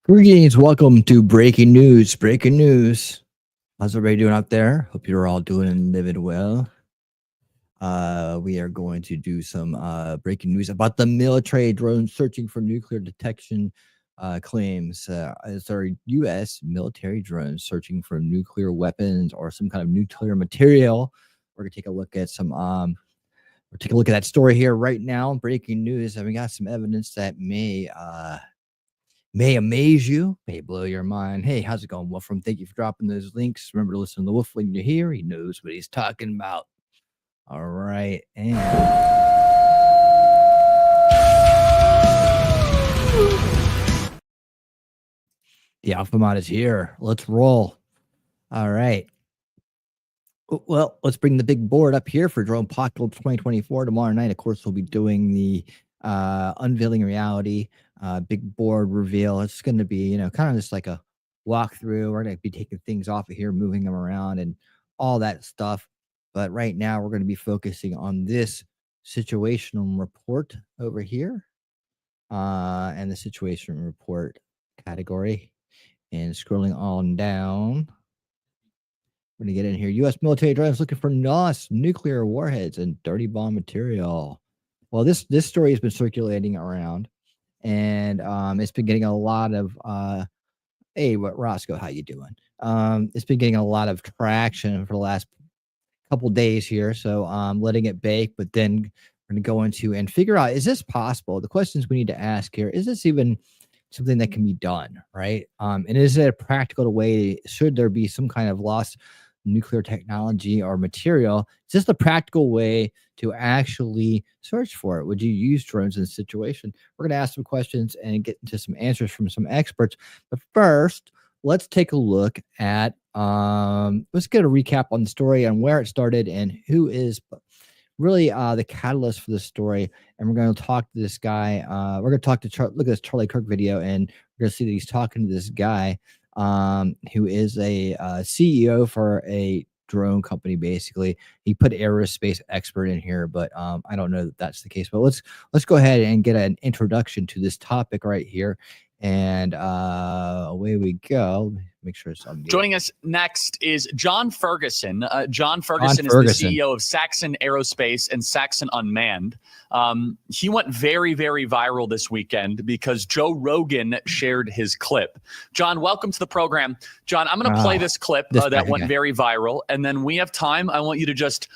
Greetings, welcome to breaking news. Breaking news. How's everybody doing out there? Hope you're all doing and living well. We are going to do some breaking news about the military drone searching for nuclear detection claims. It's our U.S. military drones searching for nuclear weapons or some kind of nuclear material. We're gonna take a look at some. We're taking a look at that story here right now. Breaking news, and we got some evidence that may amaze you, may blow your mind. Hey, how's it going, Wolfram? Thank you for dropping those links. Remember to listen to the Wolf when you're here. He knows what he's talking about. All right, and the Alpha Mod is here. Let's roll. All right. Well, let's bring the big board up here for Drone Apocalypse 2024 tomorrow night. Of course, we'll be doing the unveiling reality big board reveal. It's going to be, kind of just like a walkthrough. We're going to be taking things off of here, moving them around and all that stuff. But right now, we're going to be focusing on this situational report over here and the situation report category. And scrolling on down, we're going to get in here. U.S. military drones looking for NOS, nuclear warheads, and dirty bomb material. Well, this story has been circulating around, and it's been getting a lot of hey, what Roscoe, how you doing? It's been getting a lot of traction for the last couple days here, so letting it bake, but then we're going to go into and figure out, is this possible? The questions we need to ask here, is this even something that can be done, right? And is it a practical way? Should there be some kind of lost nuclear technology or material? Is this the practical way to actually search for it? Would you use drones in this situation? We're going to ask some questions and get into some answers from some experts. But first, let's take a look at, let's get a recap on the story and where it started and who is really the catalyst for this story. And we're going to talk to this guy. We're going to talk to look at this Charlie Kirk video, and we're going to see that he's talking to this guy who is a CEO for a drone company. Basically, he put aerospace expert in here, but I don't know that that's the case. But let's go ahead and get an introduction to this topic right here, and away we go. Make sure it's on. Joining us next is John Ferguson. John Ferguson is the CEO of Saxon Aerospace and Saxon Unmanned. He went very, very viral this weekend because Joe Rogan shared his clip. John, welcome to the program. John, I'm going to play this clip that went very viral, and then we have time. I want you to just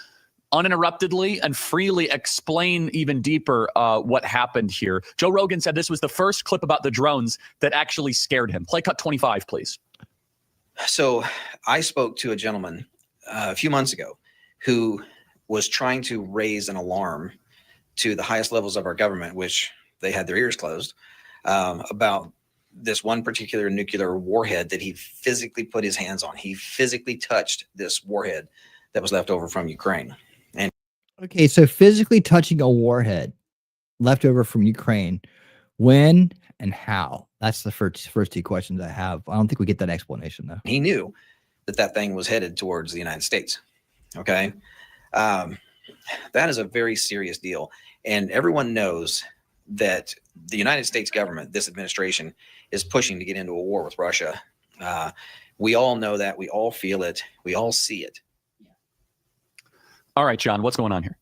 uninterruptedly and freely explain even deeper what happened here. Joe Rogan said this was the first clip about the drones that actually scared him. Play cut 25, please. So I spoke to a gentleman a few months ago who was trying to raise an alarm to the highest levels of our government, which they had their ears closed, about this one particular nuclear warhead that he physically put his hands on. He physically touched this warhead that was left over from Ukraine. And okay, so physically touching a warhead left over from Ukraine, when and how? That's the first two questions I have. I don't think we get that explanation, though. He knew that that thing was headed towards the United States. Okay. That is a very serious deal. And everyone knows that the United States government, this administration, is pushing to get into a war with Russia. We all know that. We all feel it. We all see it. All right, John, what's going on here?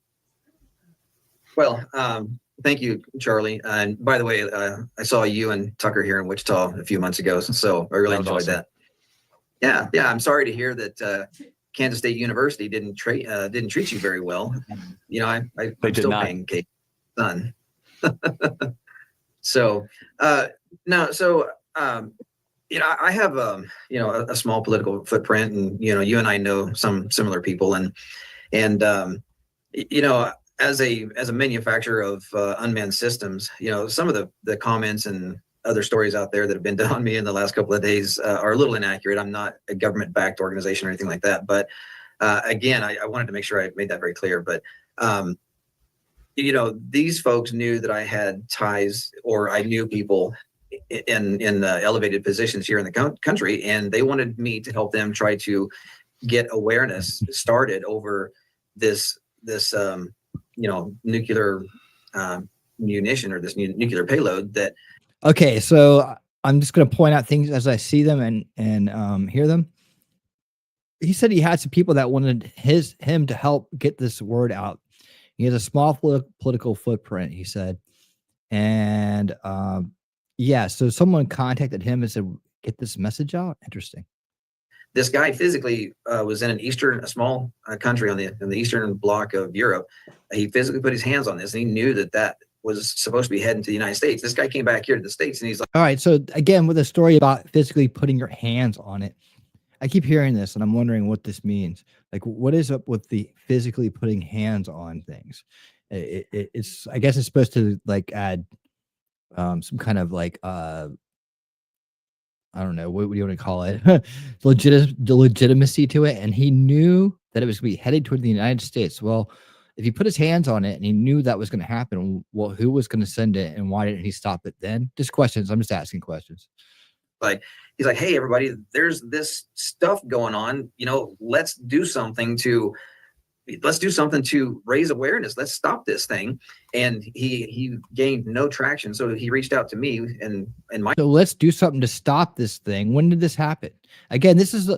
Well, thank you, Charlie. And by the way, I saw you and Tucker here in Wichita a few months ago, so I really enjoyed that. Yeah. I'm sorry to hear that Kansas State University didn't treat you very well. You know, I'm still paying Kate's son. So no, so you know, I have you know, a small political footprint, and you know, you and I know some similar people, and you know, as a manufacturer of unmanned systems, you know, some of the comments and other stories out there that have been done on me in the last couple of days are a little inaccurate. I'm not a government-backed organization or anything like that. But again, I wanted to make sure I made that very clear. But you know, these folks knew that I had ties, or I knew people in elevated positions here in the country, and they wanted me to help them try to get awareness started over this you know, nuclear munition, or this nuclear payload that. Okay, so I'm just going to point out things as I see them and hear them. He said he had some people that wanted him to help get this word out. He has a small political footprint, he said. And yeah, so someone contacted him and said, get this message out. Interesting. This guy physically was in a small country in the eastern bloc of Europe. He physically put his hands on this, and he knew that was supposed to be heading to the United States. This guy came back here to the States, and he's like, all right. So again, with a story about physically putting your hands on it, I keep hearing this, and I'm wondering what this means. Like, what is up with the physically putting hands on things? It's, I guess it's supposed to like add some kind of like I don't know, what do you want to call it? Legitimacy to it. And he knew that it was going to be headed toward the United States. Well, if he put his hands on it and he knew that was going to happen, well, who was going to send it and why didn't he stop it then? Just questions. I'm just asking questions. Like, he's like, hey, everybody, there's this stuff going on. Let's do something to raise awareness. Let's stop this thing. And he gained no traction. So he reached out to me and my. So let's do something to stop this thing. When did this happen? Again, this is,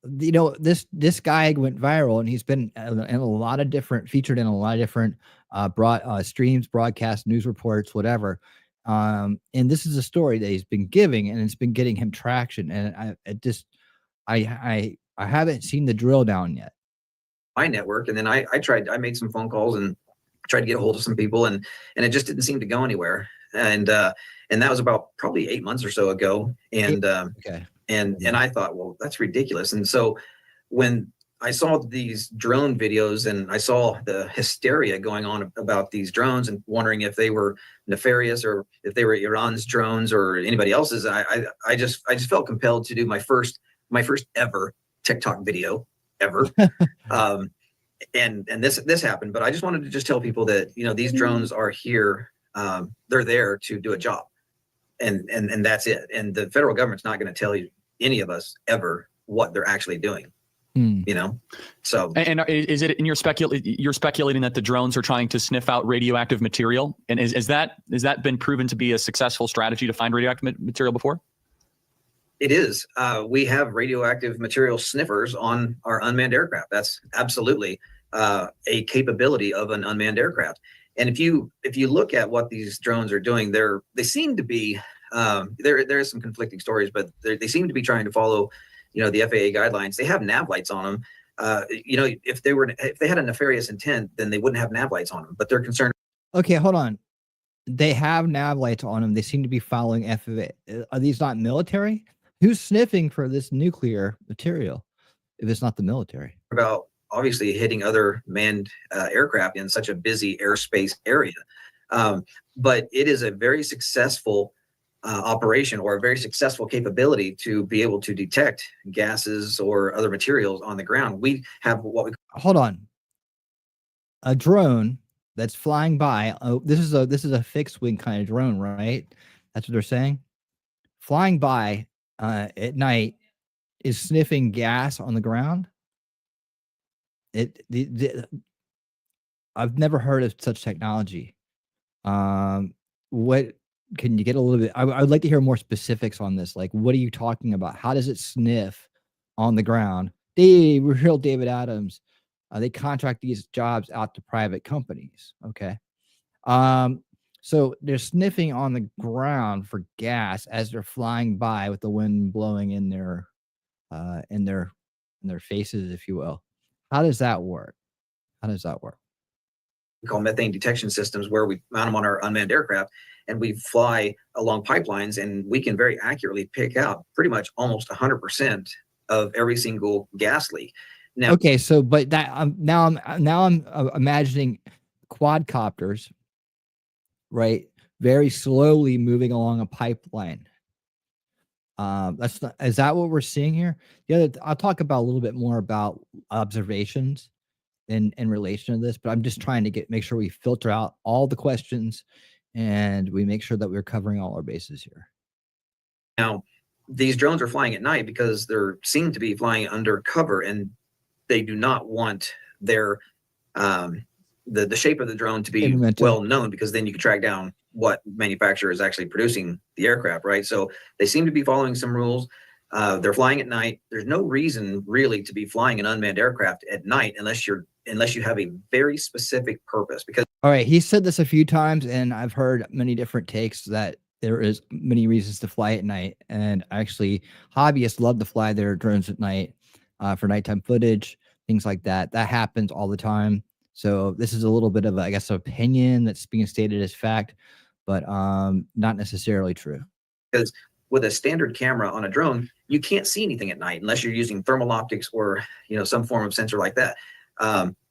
this guy went viral and he's been featured in a lot of different streams, broadcasts, news reports, whatever. And this is a story that he's been giving and it's been getting him traction. And I haven't seen the drill down yet. My network, and then I made some phone calls and tried to get a hold of some people, and it just didn't seem to go anywhere. And that was about probably 8 months or so ago. And okay. And I thought, well, that's ridiculous. And so when I saw these drone videos and I saw the hysteria going on about these drones and wondering if they were nefarious or if they were Iran's drones or anybody else's, I just felt compelled to do my first ever TikTok video ever. And this happened, but I just wanted to just tell people that, these drones are here. They're there to do a job, and that's it. And the federal government's not going to tell any of us ever what they're actually doing. So. And is it in you're speculating that the drones are trying to sniff out radioactive material? And is that been proven to be a successful strategy to find radioactive material before? It is. We have radioactive material sniffers on our unmanned aircraft. That's absolutely a capability of an unmanned aircraft. And if you look at what these drones are doing, they seem to be there is some conflicting stories, but they seem to be trying to follow, the FAA guidelines. They have nav lights on them. If they had a nefarious intent, then they wouldn't have nav lights on them. But they're concerned. Okay, hold on. They have nav lights on them. They seem to be following FAA. Are these not military? Who's sniffing for this nuclear material if it's not the military? About obviously hitting other manned aircraft in such a busy airspace area. But it is a very successful operation or a very successful capability to be able to detect gases or other materials on the ground. We have what we hold on. A drone that's flying by. Oh, this is a fixed wing kind of drone, right? That's what they're saying. Flying by at night is sniffing gas on the ground. I've never heard of such technology. What can you get a little bit? I would like to hear more specifics on this. Like, what are you talking about? How does it sniff on the ground? Real David Adams. They contract these jobs out to private companies. Okay. So they're sniffing on the ground for gas as they're flying by with the wind blowing in their faces, if you will. How does that work? We call methane detection systems, where we mount them on our unmanned aircraft and we fly along pipelines, and we can very accurately pick out pretty much almost 100% of every single gas leak. Now, okay, so but that now I'm imagining quadcopters, right? Very slowly moving along a pipeline. Is that what we're seeing here? I'll talk about a little bit more about observations in relation to this, but I'm just trying to make sure we filter out all the questions and we make sure that we're covering all our bases here. Now, these drones are flying at night because they're seen to be flying under cover, and they do not want their the shape of the drone to be well known, because then you can track down what manufacturer is actually producing the aircraft, right? So they seem to be following some rules. They're flying at night. There's no reason really to be flying an unmanned aircraft at night unless you have a very specific purpose. Because all right, he said this a few times, and I've heard many different takes that there is many reasons to fly at night. And actually, hobbyists love to fly their drones at night for nighttime footage, things like that. That happens all the time. So this is a little bit of, I guess, opinion that's being stated as fact, but not necessarily true. Because with a standard camera on a drone, you can't see anything at night unless you're using thermal optics or some form of sensor like that.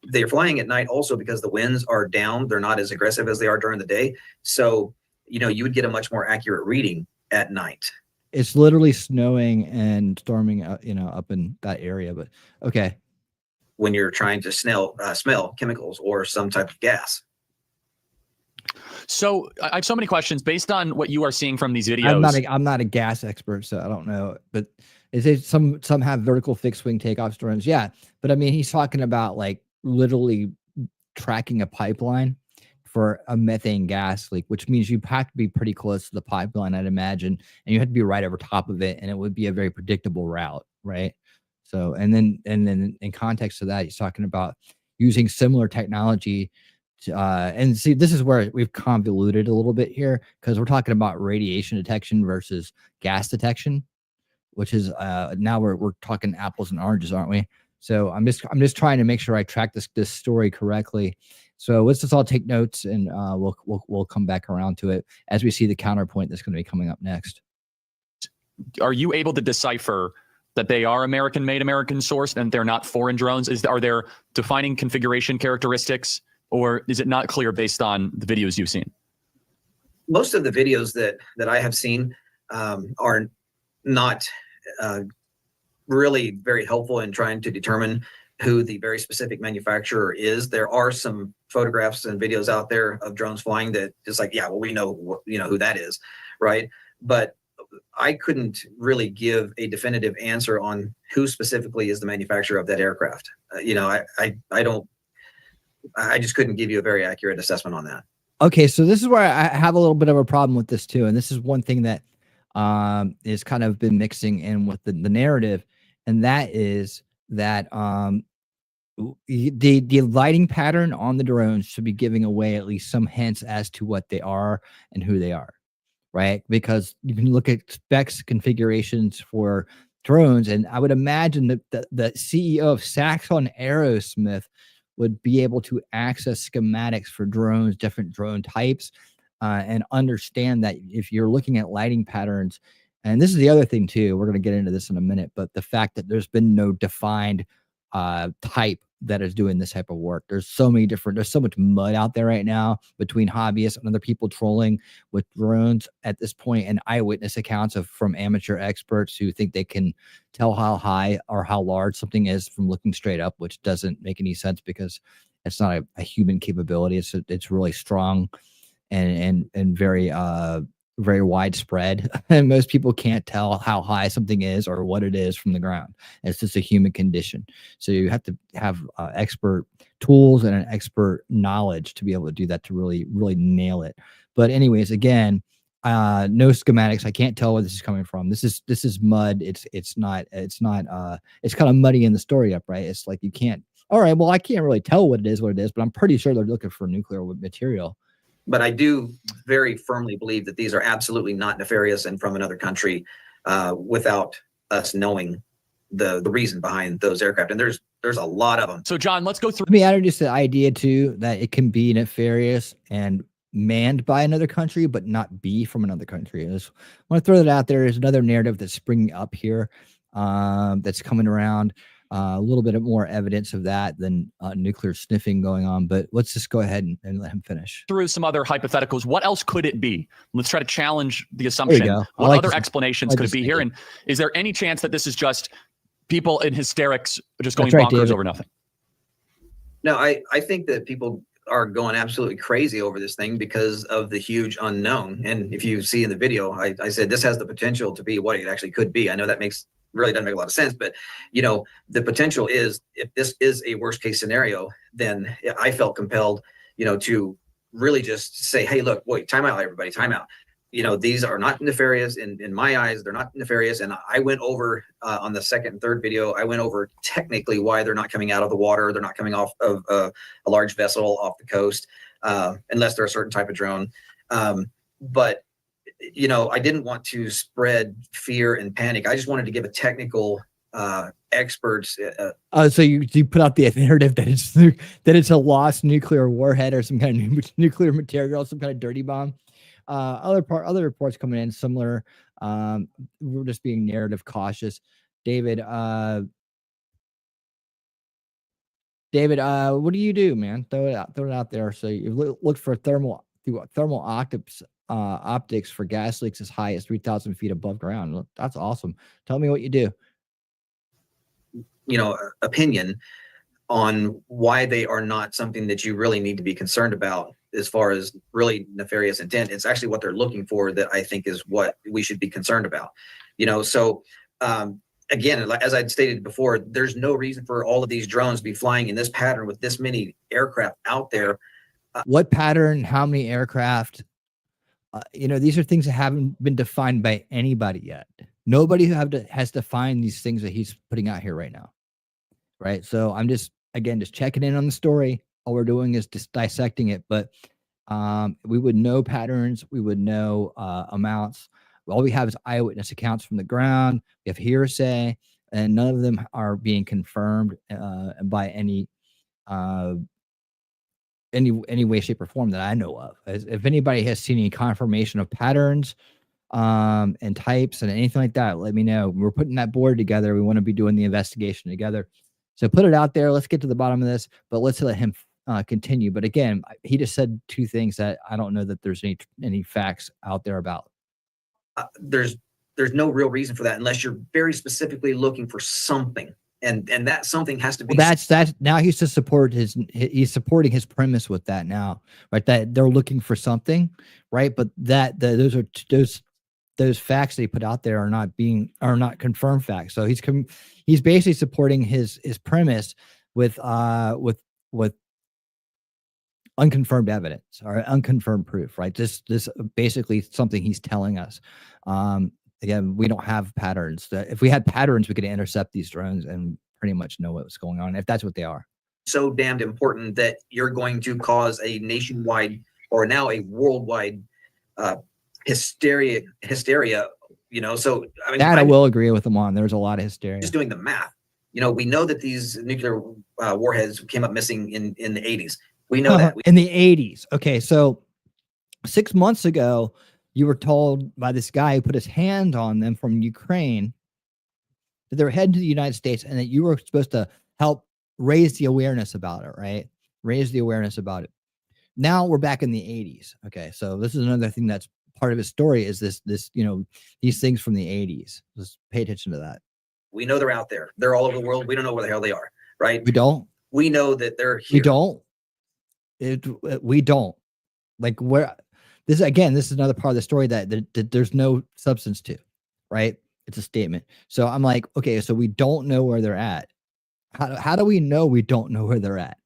They're flying at night also because the winds are down. They're not as aggressive as they are during the day. So you would get a much more accurate reading at night. It's literally snowing and storming, up in that area. But okay. When you're trying to smell chemicals or some type of gas. So I have so many questions based on what you are seeing from these videos. I'm not a gas expert, so I don't know. But is it some have vertical fixed wing takeoff drones? Yeah, but I mean, he's talking about like literally tracking a pipeline for a methane gas leak, which means you have to be pretty close to the pipeline, I'd imagine, and you have to be right over top of it, and it would be a very predictable route, right? So, and then in context of that, he's talking about using similar technology to, and see, this is where we've convoluted a little bit here, because we're talking about radiation detection versus gas detection, which is now we're talking apples and oranges, aren't we? So I'm just trying to make sure I track this story correctly. So let's just all take notes, and we'll come back around to it as we see the counterpoint that's going to be coming up next. Are you able to decipher that they are American-made, American-sourced, and they're not foreign drones? Are there defining configuration characteristics, or is it not clear based on the videos you've seen? Most of the videos that I have seen are not really very helpful in trying to determine who the very specific manufacturer is. There are some photographs and videos out there of drones flying that is like, yeah, well, we know who that is, right? But I couldn't really give a definitive answer on who specifically is the manufacturer of that aircraft. I just couldn't give you a very accurate assessment on that. Okay, so this is where I have a little bit of a problem with this too, and this is one thing that is kind of been mixing in with the narrative, and that is that the lighting pattern on the drones should be giving away at least some hints as to what they are and who they are, right? Because you can look at specs configurations for drones, and I would imagine that the CEO of Saxon Aerosmith would be able to access schematics for drones, different drone types, and understand that if you're looking at lighting patterns, and this is the other thing too, we're going to get into this in a minute, but the fact that there's been no defined type that is doing this type of work. There's so much mud out there right now between hobbyists and other people trolling with drones at this point, and eyewitness accounts from amateur experts who think they can tell how high or how large something is from looking straight up, which doesn't make any sense because it's not a human capability. It's really strong and very very widespread, and most people can't tell how high something is or what it is from the ground. It's just a human condition. So you have to have expert tools and an expert knowledge to be able to do that, to really nail it. But anyways, again, no schematics. I can't tell where this is coming from. This is mud. It's kind of muddy in the story up, right? It's like you can't. All right, well, I can't really tell what it is, but I'm pretty sure they're looking for nuclear material. But I do very firmly believe that these are absolutely not nefarious and from another country, without us knowing the reason behind those aircraft. And there's a lot of them. So John, let's go through. Let me introduce the idea too that it can be nefarious and manned by another country, but not be from another country. I just want to throw that out there. There's another narrative that's springing up here, that's coming around. A little bit more evidence of that than nuclear sniffing going on, but let's just go ahead and let him finish. Through some other hypotheticals. What else could it be? Let's try to challenge the assumption. What other explanations could it be here? And is there any chance that this is just people in hysterics just going bonkers over nothing? No, I think that people are going absolutely crazy over this thing because of the huge unknown. And if you see in the video, I said this has the potential to be what it actually could be. I know that makes really doesn't make a lot of sense. But, the potential is, if this is a worst case scenario, then I felt compelled, to really just say, hey, look, wait, time out, everybody, time out. These are not nefarious in my eyes. They're not nefarious. And I went over on the second and third video, I went over technically why they're not coming out of the water. They're not coming off of a large vessel off the coast, unless they're a certain type of drone. But, I didn't want to spread fear and panic. I just wanted to give a technical experts. So you put out the narrative that it's a lost nuclear warhead or some kind of nuclear material, some kind of dirty bomb. Other reports coming in similar. We're just being narrative cautious. David, what do you do, man? Throw it out there. So you look for thermal optics for gas leaks as high as 3,000 feet above ground. That's awesome. Tell me what you do. Opinion on why they are not something that you really need to be concerned about as far as really nefarious intent. It's actually what they're looking for that I think is what we should be concerned about. So again, as I'd stated before, there's no reason for all of these drones to be flying in this pattern with this many aircraft out there. What pattern? How many aircraft? These are things that haven't been defined by anybody yet. Nobody has defined these things that he's putting out here right now. Right. So I'm just checking in on the story. All we're doing is just dissecting it, but we would know patterns. We would know amounts. All we have is eyewitness accounts from the ground. We have hearsay, and none of them are being confirmed by any way, shape, or form that I know of. If anybody has seen any confirmation of patterns and types and anything like that, let me know. We're putting that board together. We want to be doing the investigation together. So put it out there. Let's get to the bottom of this, but let's let him continue. But again, he just said two things that I don't know that there's any facts out there about. There's no real reason for that unless you're very specifically looking for something, and that something has to be. Well, that's now he's to support he's supporting his premise with that now, right? That they're looking for something, right? But those facts that he put out there are not confirmed facts. So he's basically supporting his premise with unconfirmed evidence or unconfirmed proof, right? This basically something he's telling us. Again, we don't have patterns. If we had patterns, we could intercept these drones and pretty much know what's going on, if that's what they are. So damned important that you're going to cause a nationwide or now a worldwide hysteria. So I mean, I will agree with him on. There's a lot of hysteria. Just doing the math. We know that these nuclear warheads came up missing in the 80s. We know that in the 80s. Okay, so 6 months ago, you were told by this guy who put his hand on them from Ukraine that they were heading to the United States and that you were supposed to help raise the awareness about it, right? Raise the awareness about it. Now we're back in the 80s. Okay, so this is another thing that's part of his story is this these things from the 80s. Just pay attention to that. We know they're out there. They're all over the world. We don't know where the hell they are, right? We don't. We know that they're here. We don't. We don't. Like where this is another part of the story that there's no substance to, right? It's a statement. So I'm like, okay, so we don't know where they're at. How do we know we don't know where they're at?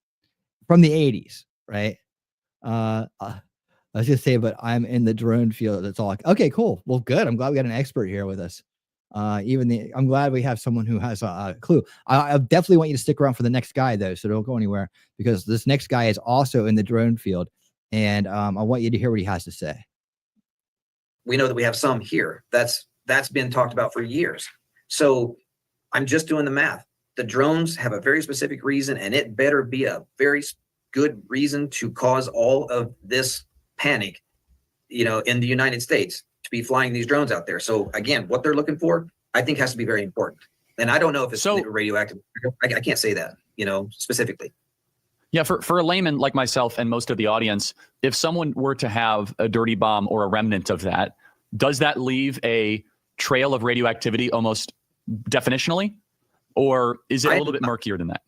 From the 80s, right? I was gonna say, but I'm in the drone field. That's all. Okay, cool. Well, good. I'm glad we got an expert here with us. I'm glad we have someone who has a clue. I definitely want you to stick around for the next guy though, so don't go anywhere because this next guy is also in the drone field, and I want you to hear what he has to say. We know that we have some here. That's been talked about for years. So I'm just doing the math. The drones have a very specific reason, and it better be a very good reason to cause all of this panic, in the United States to be flying these drones out there. So again, what they're looking for, I think has to be very important. And I don't know if it's radioactive. I can't say that, specifically. Yeah, for a layman like myself and most of the audience, if someone were to have a dirty bomb or a remnant of that, does that leave a trail of radioactivity almost definitionally? Or is it a little bit murkier than that?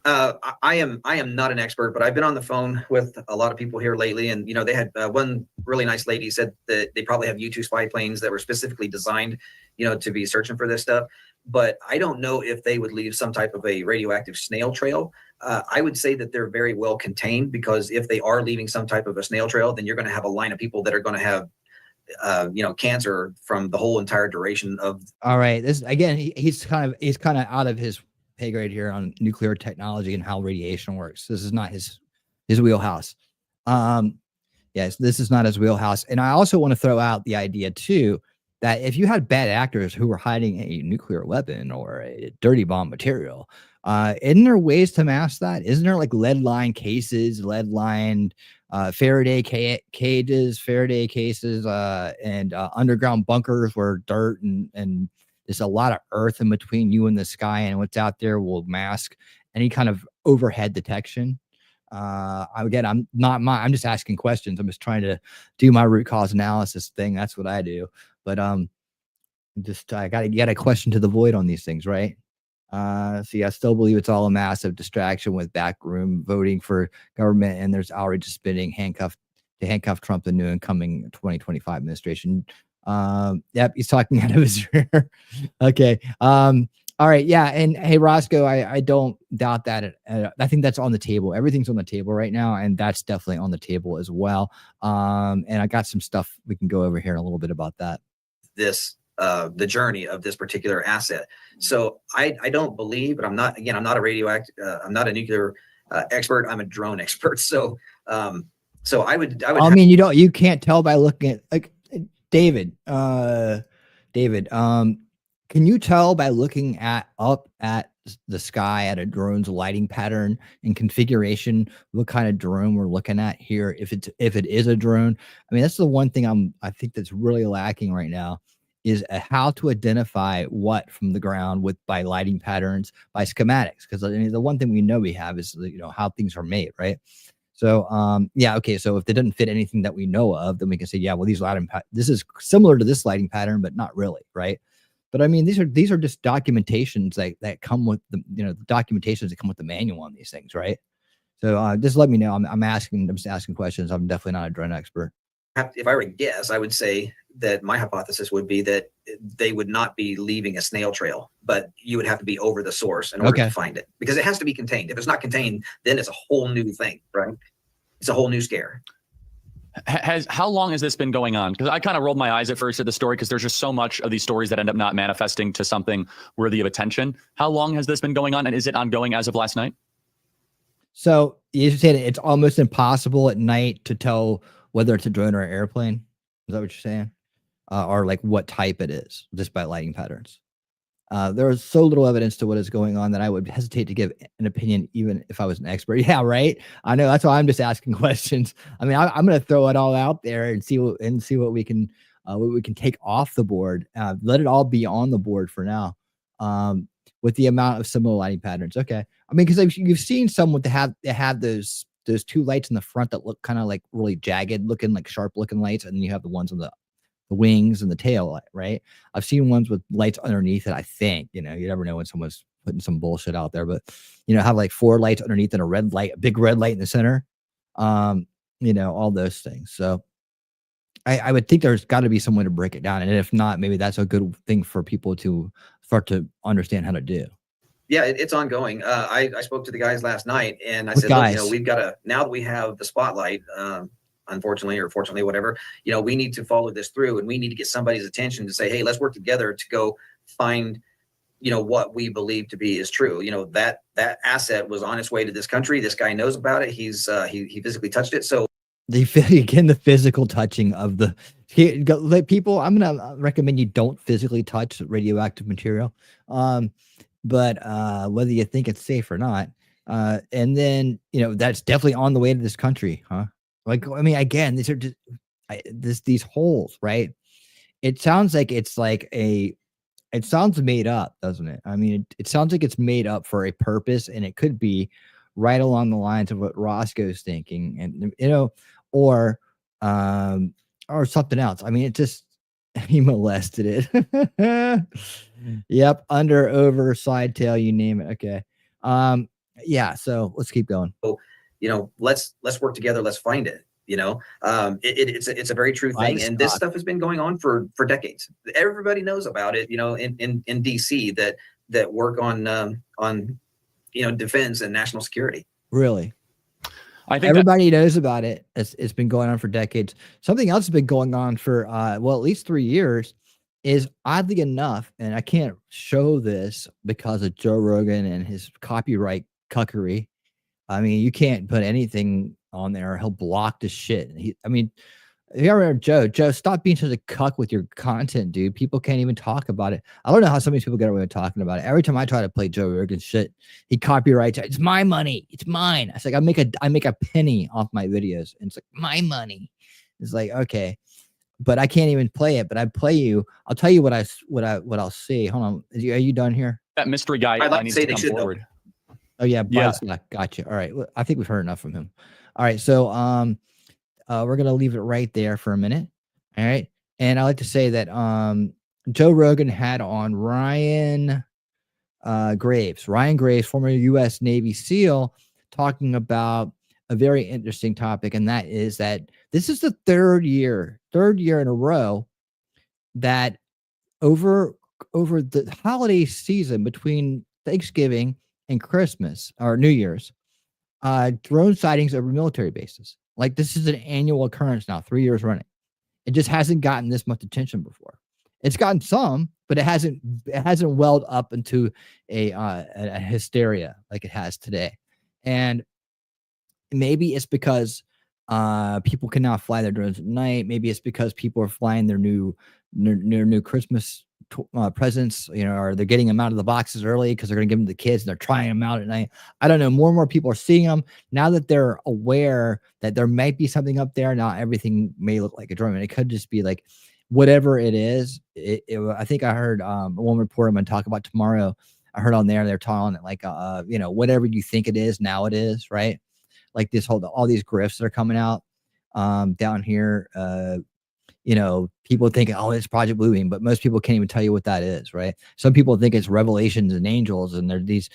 I am not an expert, but I've been on the phone with a lot of people here lately, and they had one really nice lady said that they probably have U-2 spy planes that were specifically designed, to be searching for this stuff. But I don't know if they would leave some type of a radioactive snail trail. I would say that they're very well contained, because if they are leaving some type of a snail trail, then you're going to have a line of people that are going to have cancer from the whole entire duration of. All right, this again, he's kind of out of his pay grade here on nuclear technology and how radiation works. This is not his wheelhouse. Yes, this is not his wheelhouse. And I also want to throw out the idea too that if you had bad actors who were hiding a nuclear weapon or a dirty bomb material, isn't there ways to mask that? Isn't there like lead-lined cases, lead-lined Faraday cages, Faraday cases, and underground bunkers where dirt and there's a lot of earth in between you and the sky, and what's out there will mask any kind of overhead detection? Again, I'm just asking questions. I'm just trying to do my root cause analysis thing. That's what I do. But I got to get a question to the void on these things, right? See, I still believe it's all a massive distraction with backroom voting for government, and there's outrage spinning handcuff Trump, the new incoming 2025 administration. Yep, he's talking out of his rear. Okay. All right. Yeah. And hey, Roscoe, I don't doubt that. I think that's on the table. Everything's on the table right now. And that's definitely on the table as well. And I got some stuff we can go over here in a little bit about that. The journey of this particular asset. So I don't believe, but I'm not a radioactive, I'm not a nuclear expert. I'm a drone expert. So I would, I mean, you can't tell by looking at like David, can you tell by looking up at the sky at a drone's lighting pattern and configuration what kind of drone we're looking at here? If it is a drone, I mean, that's the one thing I think that's really lacking right now is how to identify what from the ground by lighting patterns, by schematics. Because the one thing we know we have is how things are made, right? So yeah, okay. So if they didn't fit anything that we know of, then we can say, yeah, well, this is similar to this lighting pattern, but not really, right? But I mean, these are just documentations that come with the documentations that come with the manual on these things, right? So just let me know. I'm just asking questions. I'm definitely not a drone expert. If I were to guess, I would say that my hypothesis would be that they would not be leaving a snail trail, but you would have to be over the source in order to find it, because it has to be contained. If it's not contained, then it's a whole new thing, right? It's a whole new scare. How long has this been going on? Because I kind of rolled my eyes at first at the story, because there's just so much of these stories that end up not manifesting to something worthy of attention. How long has this been going on, and is it ongoing as of last night? So you said it's almost impossible at night to tell whether it's a drone or an airplane. Is that what you're saying? Or like what type it is, just by lighting patterns. There is so little evidence to what is going on that I would hesitate to give an opinion, even if I was an expert. Yeah, right. I know. That's why I'm just asking questions. I mean, I'm going to throw it all out there and see what we can take off the board. Let it all be on the board for now. With the amount of similar lighting patterns. Okay. I mean, because you've seen some that have those two lights in the front that look kind of like really jagged looking, like sharp looking lights, and then you have the ones on the wings and the tail light, right? I've seen ones with lights underneath it. I think, you never know when someone's putting some bullshit out there, but have like 4 lights underneath and a big red light in the center. All those things. So I would think there's got to be some way to break it down. And if not, maybe that's a good thing for people to start to understand how to do. Yeah, it's ongoing. I spoke to the guys last night, and I said, look, we've got to, now that we have the spotlight, unfortunately or fortunately, whatever, we need to follow this through, and we need to get somebody's attention to say, hey, let's work together to go find, what we believe to be is true. That asset was on its way to this country. This guy knows about it. He physically touched it. So the physical touching of the people, I'm going to recommend you don't physically touch radioactive material. But whether you think it's safe or not, and then that's definitely on the way to this country, huh? Like, I mean, again, these are just these holes, right? It sounds like it sounds made up, doesn't it? I mean, it sounds like it's made up for a purpose, and it could be right along the lines of what Roscoe's thinking, and or something else. I mean, it just he molested it. Yep, under, over, side, tail, you name it. Okay. Yeah, so let's keep going. So, let's work together, let's find it. It's a very true thing, and this stuff has been going on for decades. Everybody knows about it, in DC that work on defense and national security. Really, I think everybody knows about it. It's been going on for decades. Something else has been going on for at least 3 years. Is oddly enough, and I can't show this because of Joe Rogan and his copyright cuckery. I mean, you can't put anything on there; he'll block the shit. If you ever heard Joe, stop being such a cuck with your content, dude. People can't even talk about it. I don't know how so many people get away with talking about it. Every time I try to play Joe Rogan shit, he copyrights it. It's my money. It's mine. It's like I make a penny off my videos, and it's like my money. It's like, okay. But I can't even play it. But I play you. I'll tell you what I'll see. Hold on. Are you done here? That mystery guy needs to come forward. Oh yeah, gotcha. All right. I think we've heard enough from him. All right. So we're gonna leave it right there for a minute. All right. And I like to say that Joe Rogan had on Ryan Graves, former U.S. Navy SEAL, talking about a very interesting topic, and that is that this is the third year in a row that over the holiday season between Thanksgiving and Christmas or New Year's, drone sightings over military bases. Like, this is an annual occurrence now, 3 years running. It just hasn't gotten this much attention before. It's gotten some, but it hasn't welled up into a hysteria like it has today. And maybe it's because people can now fly their drones at night. Maybe it's because people are flying their new Christmas presents, or they're getting them out of the boxes early because they're going to give them to the kids and they're trying them out at night. I don't know. More and more people are seeing them now that they're aware that there might be something up there. Not everything may look like a drone. It could just be like whatever it is. I think I heard one report I'm going to talk about tomorrow. I heard on there they're calling it like whatever you think it is, now it is, right? Like all these grifts that are coming out down here. People think, oh, it's Project Bluebeam, but most people can't even tell you what that is, right? Some people think it's revelations and angels, and they're these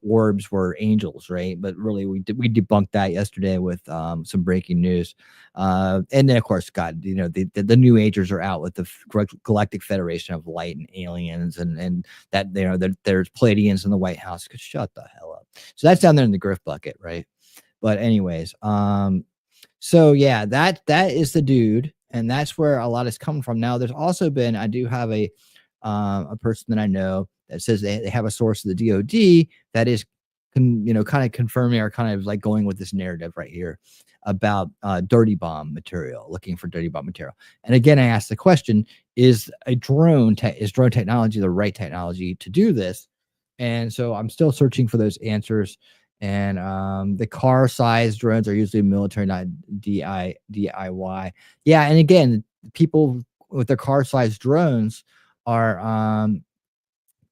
orbs were angels, right? But really, we debunked that yesterday with some breaking news. And then, of course, God, the New Agers are out with the Galactic Federation of Light and aliens, and that there's Pleiadians in the White House. Shut the hell up. So that's down there in the grift bucket, right? But anyways, so yeah, that is the dude. And that's where a lot is coming from. Now, there's also been, I do have a person that I know that says they have a source of the DOD that is, kind of confirming or kind of like going with this narrative right here about dirty bomb material, looking for dirty bomb material. And again, I asked the question: is drone technology the right technology to do this? And so I'm still searching for those answers. And the car size drones are usually military, not DIY. Yeah, and again, people with their car size drones are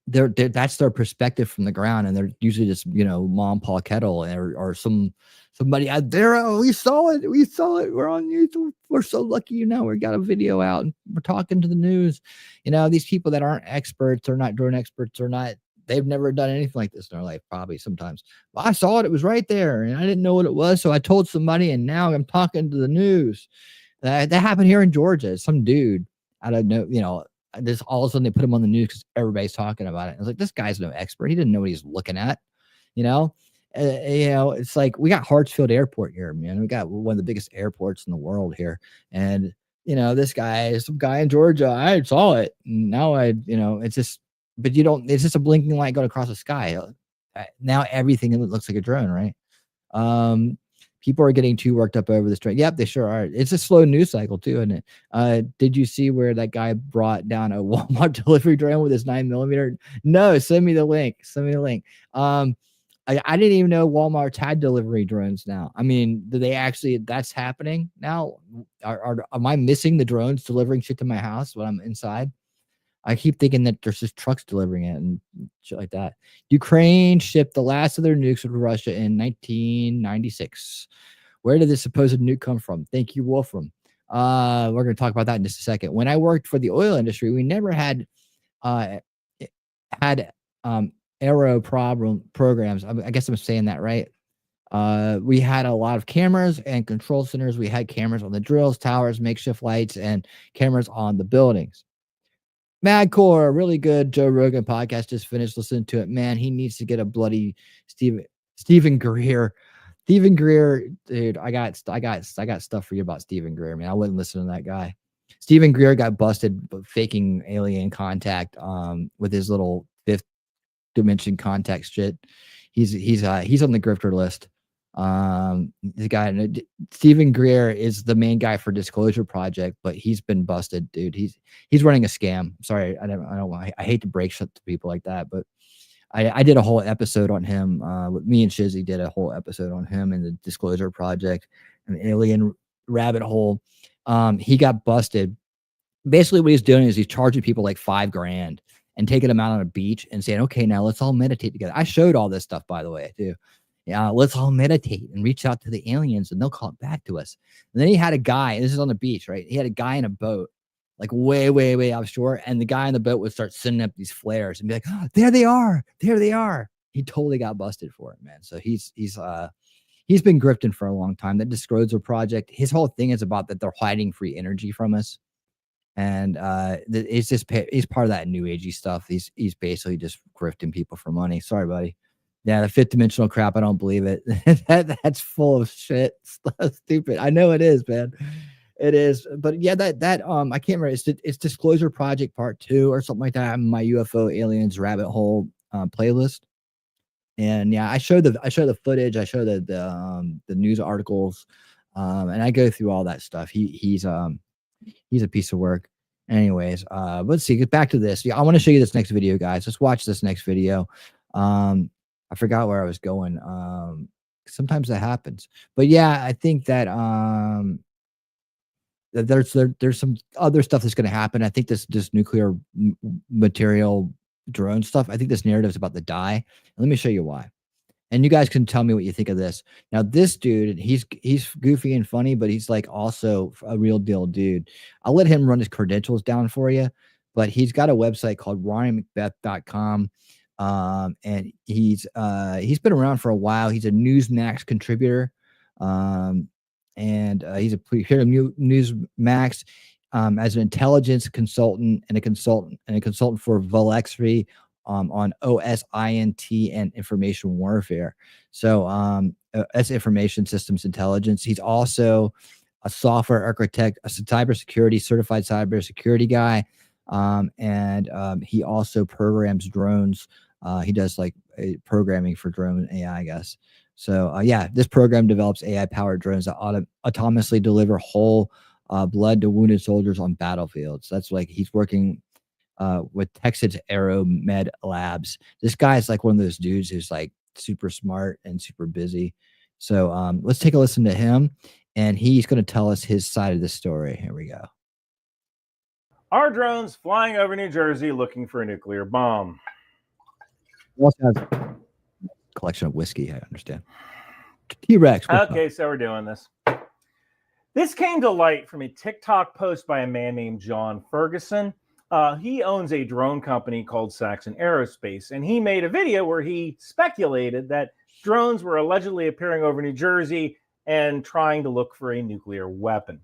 they're that's their perspective from the ground, and they're usually just mom Paul Kettle or somebody out there. Oh, we saw it, we're on YouTube, we're so lucky. We got a video out and we're talking to the news. These people that aren't experts or not drone experts or not, they've never done anything like this in their life, probably sometimes. Well, I saw it. It was right there, and I didn't know what it was, so I told somebody, and now I'm talking to the news. That happened here in Georgia. Some dude, I don't know, this all of a sudden they put him on the news because everybody's talking about it. I was like, this guy's no expert. He didn't know what he's looking at. It's like we got Hartsfield Airport here, man. We got one of the biggest airports in the world here, and this guy, some guy in Georgia, I saw it. And now it's just. But it's just a blinking light going across the sky. Now everything looks like a drone, right? People are getting too worked up over this drone. Yep, they sure are. It's a slow news cycle too, isn't it? Did you see where that guy brought down a Walmart delivery drone with his 9mm? No, send me the link. I didn't even know Walmart's had delivery drones now. I mean, do they actually, that's happening now? Am I missing the drones delivering shit to my house when I'm inside? I keep thinking that there's just trucks delivering it and shit like that. Ukraine shipped the last of their nukes to Russia in 1996. Where did this supposed nuke come from? Thank you, Wolfram. We're going to talk about that in just a second. When I worked for the oil industry, we never had aero programs. I guess I'm saying that right. We had a lot of cameras and control centers. We had cameras on the drills, towers, makeshift lights, and cameras on the buildings. Madcore, really good Joe Rogan podcast. Just finished listening to it. Man, he needs to get a bloody Stephen Greer. Stephen Greer, dude, I got stuff for you about Stephen Greer, man. I wouldn't listen to that guy. Stephen Greer got busted faking alien contact with his little fifth dimension contact shit. He's on the grifter list. The guy Stephen Greer is the main guy for Disclosure Project, but he's been busted, dude. He's running a scam. Sorry, I hate to break shit to people like that, but I did a whole episode on him. With me and Shizzy did a whole episode on him and the Disclosure Project and the alien rabbit hole. He got busted. Basically, what he's doing is he's charging people like $5,000 and taking them out on a beach and saying, "Okay, now let's all meditate together." I showed all this stuff, by the way, too. Yeah, let's all meditate and reach out to the aliens, and they'll call it back to us. And then he had a guy. This is on the beach, right? He had a guy in a boat, like way, way, way offshore, and the guy in the boat would start sending up these flares and be like, "Oh, there they are, there they are." He totally got busted for it, man. So he's been grifting for a long time. That Disclosure Project, his whole thing is about that they're hiding free energy from us, and it's just he's part of that new agey stuff. He's basically just grifting people for money. Sorry, buddy. Yeah, the fifth dimensional crap. I don't believe it. That's full of shit. Stupid. I know it is, man. It is. But yeah, that I can't remember. It's Disclosure Project Part 2 or something like that. My UFO aliens rabbit hole playlist. And yeah, I show the footage. I show the news articles, and I go through all that stuff. He's a piece of work. Anyways, let's see. Get back to this. Yeah, I want to show you this next video, guys. Let's watch this next video. I forgot where I was going. Sometimes that happens, but yeah, I think that there's some other stuff that's going to happen. I think this nuclear material drone stuff. I think this narrative is about to die. Let me show you why. And you guys can tell me what you think of this. Now, this dude, he's goofy and funny, but he's like also a real deal dude. I'll let him run his credentials down for you, but he's got a website called RyanMcBeth.com. And he's been around for a while. He's a Newsmax contributor. And he's a Newsmax as an intelligence consultant and a consultant for Valexry on OSINT and information warfare. So that's information systems intelligence. He's also a software architect, a certified cybersecurity guy. And he also programs drones. He does like programming for drone AI, I guess. So yeah, this program develops AI powered drones that autonomously deliver whole blood to wounded soldiers on battlefields. That's like he's working with Texas Aero Med Labs. This guy is like one of those dudes who's like super smart and super busy. So let's take a listen to him, and he's going to tell us his side of the story. Here we go. Are drones flying over New Jersey looking for a nuclear bomb? Also has a collection of whiskey, I understand. T-Rex. Okay, so we're doing this. This came to light from a TikTok post by a man named John Ferguson. He owns a drone company called Saxon Aerospace, and he made a video where he speculated that drones were allegedly appearing over New Jersey and trying to look for a nuclear weapon.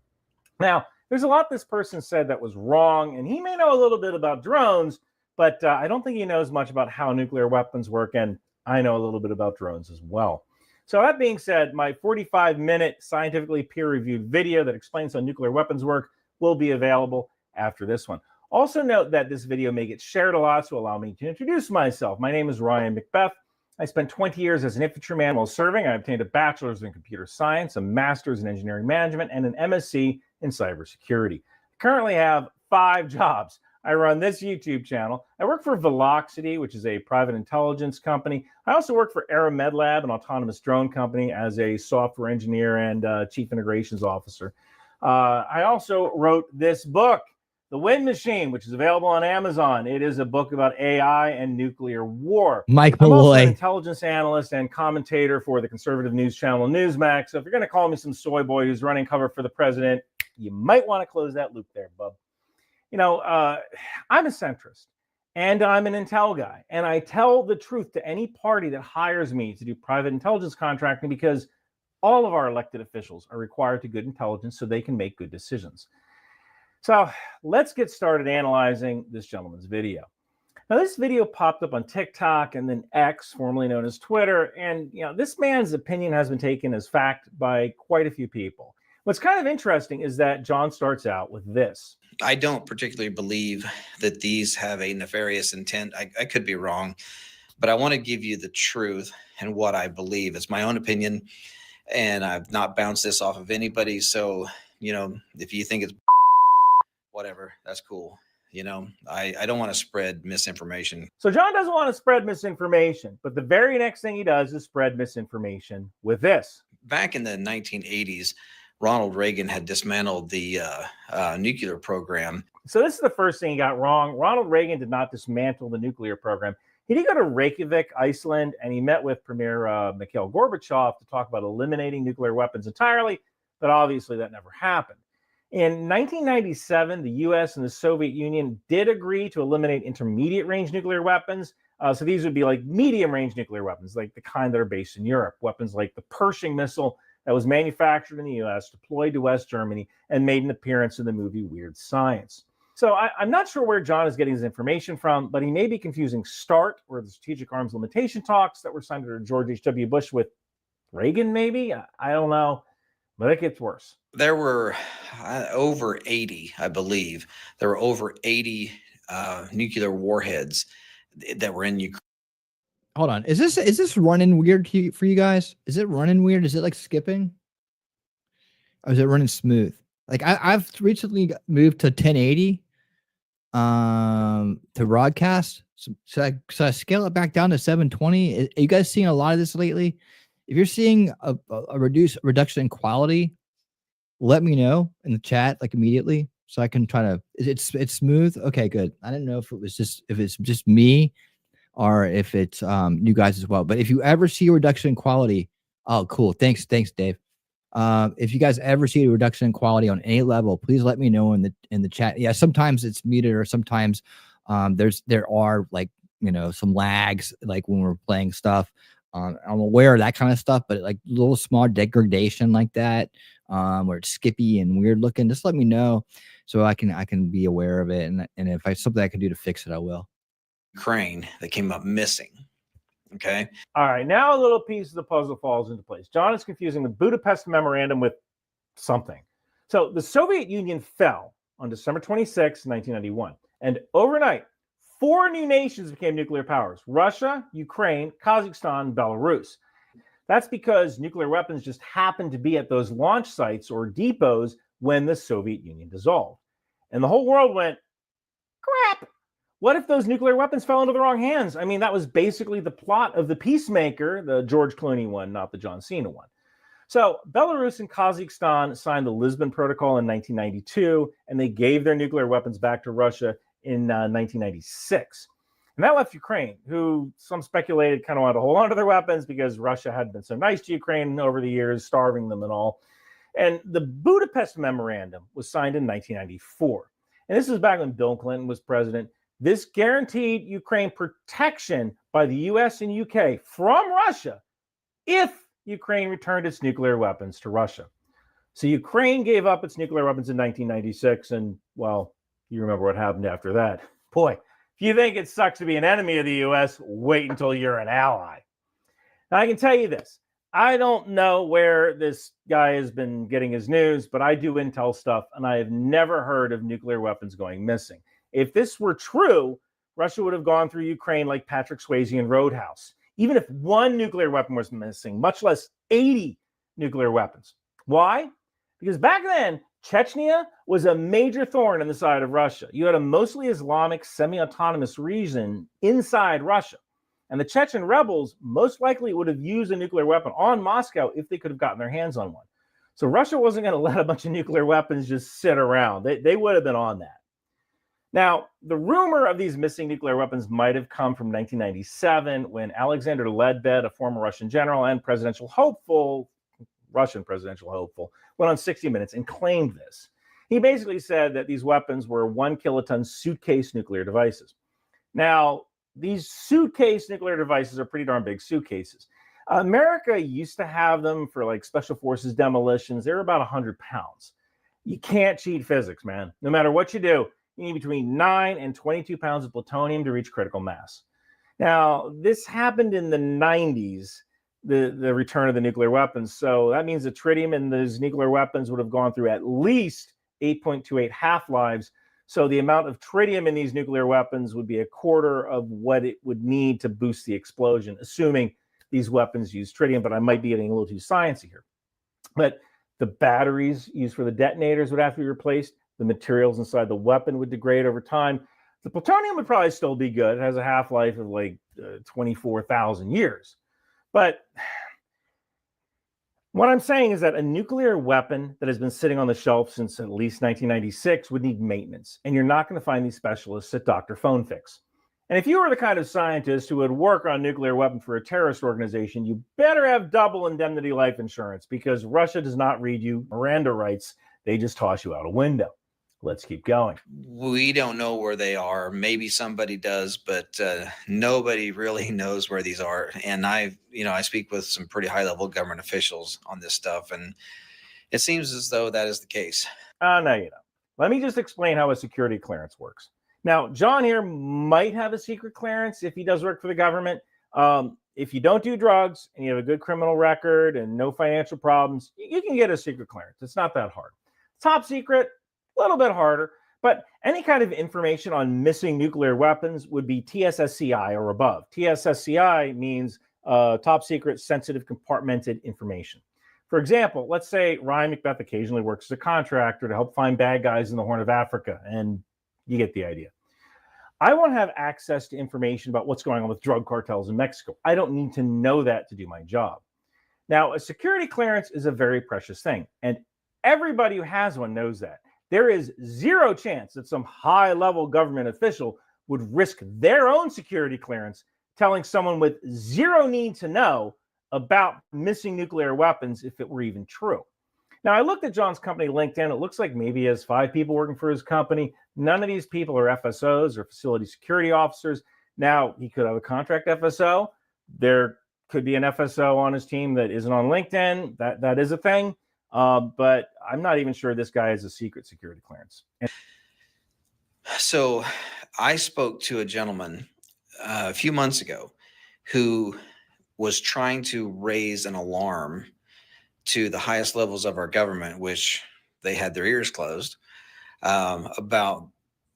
Now, there's a lot this person said that was wrong, and he may know a little bit about drones, but I don't think he knows much about how nuclear weapons work, and I know a little bit about drones as well. So that being said, my 45-minute scientifically peer-reviewed video that explains how nuclear weapons work will be available after this one. Also note that this video may get shared a lot, so allow me to introduce myself. My name is Ryan McBeth. I spent 20 years as an infantryman while serving. I obtained a bachelor's in computer science, a master's in engineering management, and an MSc in cybersecurity. I currently have 5 jobs. I run this YouTube channel. I work for Velocity, which is a private intelligence company. I also work for Aero Med Lab, an autonomous drone company, as a software engineer and chief integrations officer. I also wrote this book, The Wind Machine, which is available on Amazon. It is a book about AI and nuclear war. Mike I'm also Malloy. an intelligence analyst and commentator for the conservative news channel Newsmax. So if you're going to call me some soy boy who's running cover for the president, you might want to close that loop there, bub. You know, I'm a centrist, And I'm an intel guy. And I tell the truth to any party that hires me to do private intelligence contracting, because all of our elected officials are required to good intelligence so they can make good decisions. So let's get started analyzing this gentleman's video. Now, this video popped up on TikTok and then X, formerly known as Twitter. And this man's opinion has been taken as fact by quite a few people. What's kind of interesting is that John starts out with this. I don't particularly believe that these have a nefarious intent. I could be wrong, but I want to give you the truth and what I believe. It's my own opinion, and I've not bounced this off of anybody. So, if you think it's whatever, that's cool. I don't want to spread misinformation. So John doesn't want to spread misinformation, but the very next thing he does is spread misinformation with this. Back in the 1980s, Ronald Reagan had dismantled the nuclear program. So this is the first thing he got wrong. Ronald Reagan did not dismantle the nuclear program. He did go to Reykjavik, Iceland, and he met with Premier Mikhail Gorbachev to talk about eliminating nuclear weapons entirely, but obviously that never happened. In 1997, the U.S. and the Soviet Union did agree to eliminate intermediate-range nuclear weapons. So these would be like medium-range nuclear weapons, like the kind that are based in Europe. Weapons like the Pershing missile that was manufactured in the U.S., deployed to West Germany, and made an appearance in the movie Weird Science. So I'm not sure where John is getting his information from, but he may be confusing START, or the Strategic Arms Limitation talks that were signed under George H.W. Bush, with Reagan, maybe? I don't know, but it gets worse. There were over 80, I believe. There were over 80 nuclear warheads that were in Ukraine. Hold on. Is this running weird for you guys? Is it running weird? Is it like skipping? Or is it running smooth? Like I've recently moved to 1080 to broadcast. So should I scale it back down to 720? Are you guys seeing a lot of this lately? If you're seeing a reduction in quality, let me know in the chat like immediately so I can try to. It's smooth. Okay, good. I didn't know if it's just me or if it's you guys as well. But if you ever see a reduction in quality, oh cool. Thanks, Dave. If you guys ever see a reduction in quality on any level, please let me know in the chat. Yeah, sometimes it's muted, or sometimes there are like some lags, like when we're playing stuff. I'm aware of that kind of stuff, but like little small degradation like that, where it's skippy and weird looking, just let me know so I can be aware of it, and if I something I can do to fix it, I will. Ukraine that came up missing. Okay. All right. Now a little piece of the puzzle falls into place. John is confusing the Budapest Memorandum with something. So the Soviet Union fell on December 26, 1991. And overnight, 4 new nations became nuclear powers: Russia, Ukraine, Kazakhstan, Belarus. That's because nuclear weapons just happened to be at those launch sites or depots when the Soviet Union dissolved. And the whole world went, crap. What if those nuclear weapons fell into the wrong hands? I mean, that was basically the plot of The Peacemaker, the George Clooney one, not the John Cena one. So Belarus and Kazakhstan signed the Lisbon Protocol in 1992, and they gave their nuclear weapons back to Russia in 1996. And that left Ukraine, who some speculated kind of wanted to hold on to their weapons because Russia had been so nice to Ukraine over the years, starving them and all. And the Budapest Memorandum was signed in 1994. And this was back when Bill Clinton was president. This guaranteed Ukraine protection by the US and UK from Russia if Ukraine returned its nuclear weapons to Russia. So Ukraine gave up its nuclear weapons in 1996, and, well, you remember what happened after that. Boy, if you think it sucks to be an enemy of the US, wait until you're an ally. Now, I can tell you this. I don't know where this guy has been getting his news, but I do intel stuff, and I have never heard of nuclear weapons going missing. If this were true, Russia would have gone through Ukraine like Patrick Swayze in Roadhouse, even if 1 nuclear weapon was missing, much less 80 nuclear weapons. Why? Because back then, Chechnya was a major thorn in the side of Russia. You had a mostly Islamic, semi-autonomous region inside Russia. And the Chechen rebels most likely would have used a nuclear weapon on Moscow if they could have gotten their hands on one. So Russia wasn't going to let a bunch of nuclear weapons just sit around. They would have been on that. Now, the rumor of these missing nuclear weapons might have come from 1997 when Alexander Ledbedt, a former Russian general and Russian presidential hopeful, went on 60 Minutes and claimed this. He basically said that these weapons were 1 kiloton suitcase nuclear devices. Now, these suitcase nuclear devices are pretty darn big suitcases. America used to have them for like special forces demolitions. They're about 100 pounds. You can't cheat physics, man. No matter what you do, you need between 9 and 22 pounds of plutonium to reach critical mass. Now, this happened in the 90s, the return of the nuclear weapons. So that means the tritium in those nuclear weapons would have gone through at least 8.28 half-lives. So the amount of tritium in these nuclear weapons would be a quarter of what it would need to boost the explosion, assuming these weapons use tritium, but I might be getting a little too sciencey here. But the batteries used for the detonators would have to be replaced. The materials inside the weapon would degrade over time. The plutonium would probably still be good. It has a half-life of like 24,000 years. But what I'm saying is that a nuclear weapon that has been sitting on the shelf since at least 1996 would need maintenance. And you're not going to find these specialists at Dr. Phone Fix. And if you were the kind of scientist who would work on a nuclear weapon for a terrorist organization, you better have double indemnity life insurance, because Russia does not read you Miranda rights. They just toss you out a window. Let's keep going. We don't know where they are. Maybe somebody does, but nobody really knows where these are. And I speak with some pretty high-level government officials on this stuff, and it seems as though that is the case. No, you don't. Let me just explain how a security clearance works. Now, John here might have a secret clearance if he does work for the government. If you don't do drugs and you have a good criminal record and no financial problems, you can get a secret clearance. It's not that hard. Top secret, a little bit harder, but any kind of information on missing nuclear weapons would be TSSCI or above. TSSCI means top secret, sensitive, compartmented information. For example, let's say Ryan McBeth occasionally works as a contractor to help find bad guys in the Horn of Africa, and you get the idea. I want to have access to information about what's going on with drug cartels in Mexico. I don't need to know that to do my job. Now, a security clearance is a very precious thing, and everybody who has one knows that. There is zero chance that some high-level government official would risk their own security clearance telling someone with zero need to know about missing nuclear weapons if it were even true. Now, I looked at John's company, LinkedIn. It looks like maybe he has 5 people working for his company. None of these people are FSOs or facility security officers. Now, he could have a contract FSO. There could be an FSO on his team that isn't on LinkedIn. That is a thing. But I'm not even sure this guy has a secret security clearance. So I spoke to a gentleman a few months ago who was trying to raise an alarm to the highest levels of our government, which they had their ears closed, about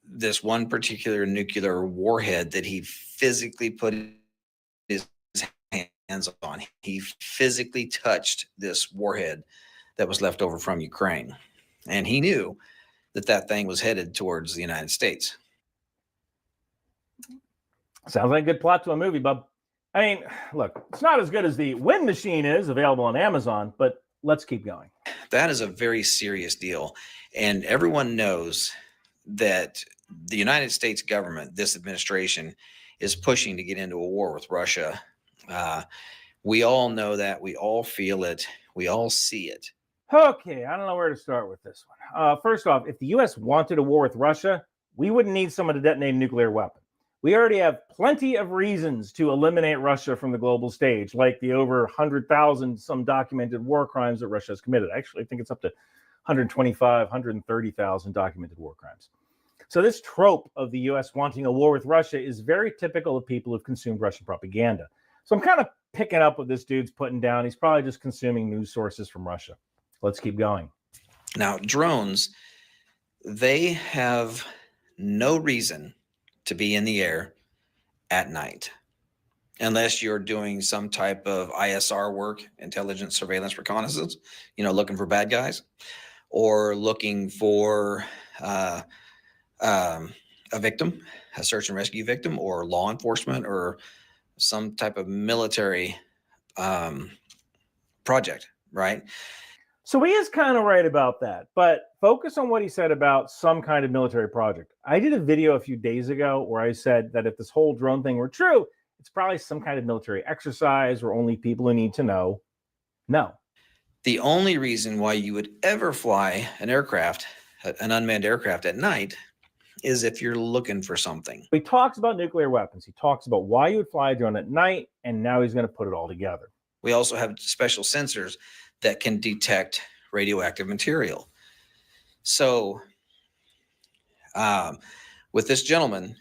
this one particular nuclear warhead that he physically put his hands on. He physically touched this warhead that was left over from Ukraine. And he knew that that thing was headed towards the United States. Sounds like a good plot to a movie, bub. I mean, look, it's not as good as the Wind Machine is available on Amazon, but let's keep going. That is a very serious deal. And everyone knows that the United States government, this administration, is pushing to get into a war with Russia. We all know that. We all feel it. We all see it. Okay, I don't know where to start with this one. First off, if the U.S. wanted a war with Russia, we wouldn't need someone to detonate a nuclear weapon. We already have plenty of reasons to eliminate Russia from the global stage, like the over 100,000 some documented war crimes that Russia has committed. Actually, I think it's up to 125, 130,000 documented war crimes. So this trope of the U.S. wanting a war with Russia is very typical of people who've consumed Russian propaganda. So I'm kind of picking up what this dude's putting down. He's probably just consuming news sources from Russia. Let's keep going. Now, drones, they have no reason to be in the air at night, unless you're doing some type of ISR work, intelligence, surveillance, reconnaissance, looking for bad guys, or looking for a victim, a search and rescue victim, or law enforcement, or some type of military project, right? So he is kind of right about that, but focus on what he said about some kind of military project. I did a video a few days ago where I said that if this whole drone thing were true, it's probably some kind of military exercise where only people who need to know. No. The only reason why you would ever fly an aircraft, an unmanned aircraft at night, is if you're looking for something. He talks about nuclear weapons. He talks about why you would fly a drone at night, and now he's going to put it all together. We also have special sensors that can detect radioactive material. So with this gentleman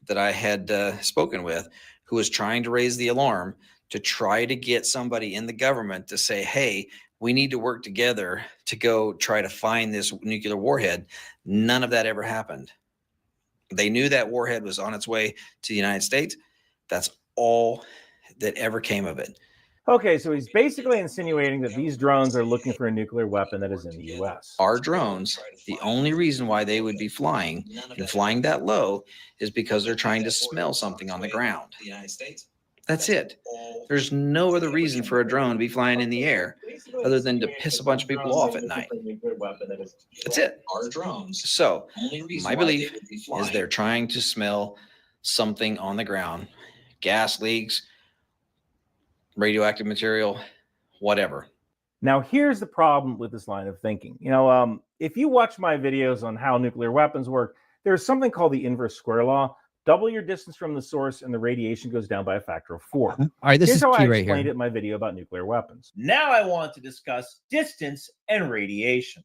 that I had spoken with, who was trying to raise the alarm to try to get somebody in the government to say, hey, we need to work together to go try to find this nuclear warhead, none of that ever happened. They knew that warhead was on its way to the United States. That's all that ever came of it. Okay, so he's basically insinuating that these drones are looking for a nuclear weapon that is in the U.S. Our drones, the only reason why they would be flying and flying that low is because they're trying to smell something on the ground. That's it. There's no other reason for a drone to be flying in the air other than to piss a bunch of people off at night. That's it. So my belief is they're trying to smell something on the ground, gas leaks, radioactive material, whatever. Now, here's the problem with this line of thinking. If you watch my videos on how nuclear weapons work, there's something called the inverse square law. Double your distance from the source and the radiation goes down by a factor of 4. All right, this Here's is how key I right explained here. it in my video about nuclear weapons. Now I want to discuss distance and radiation.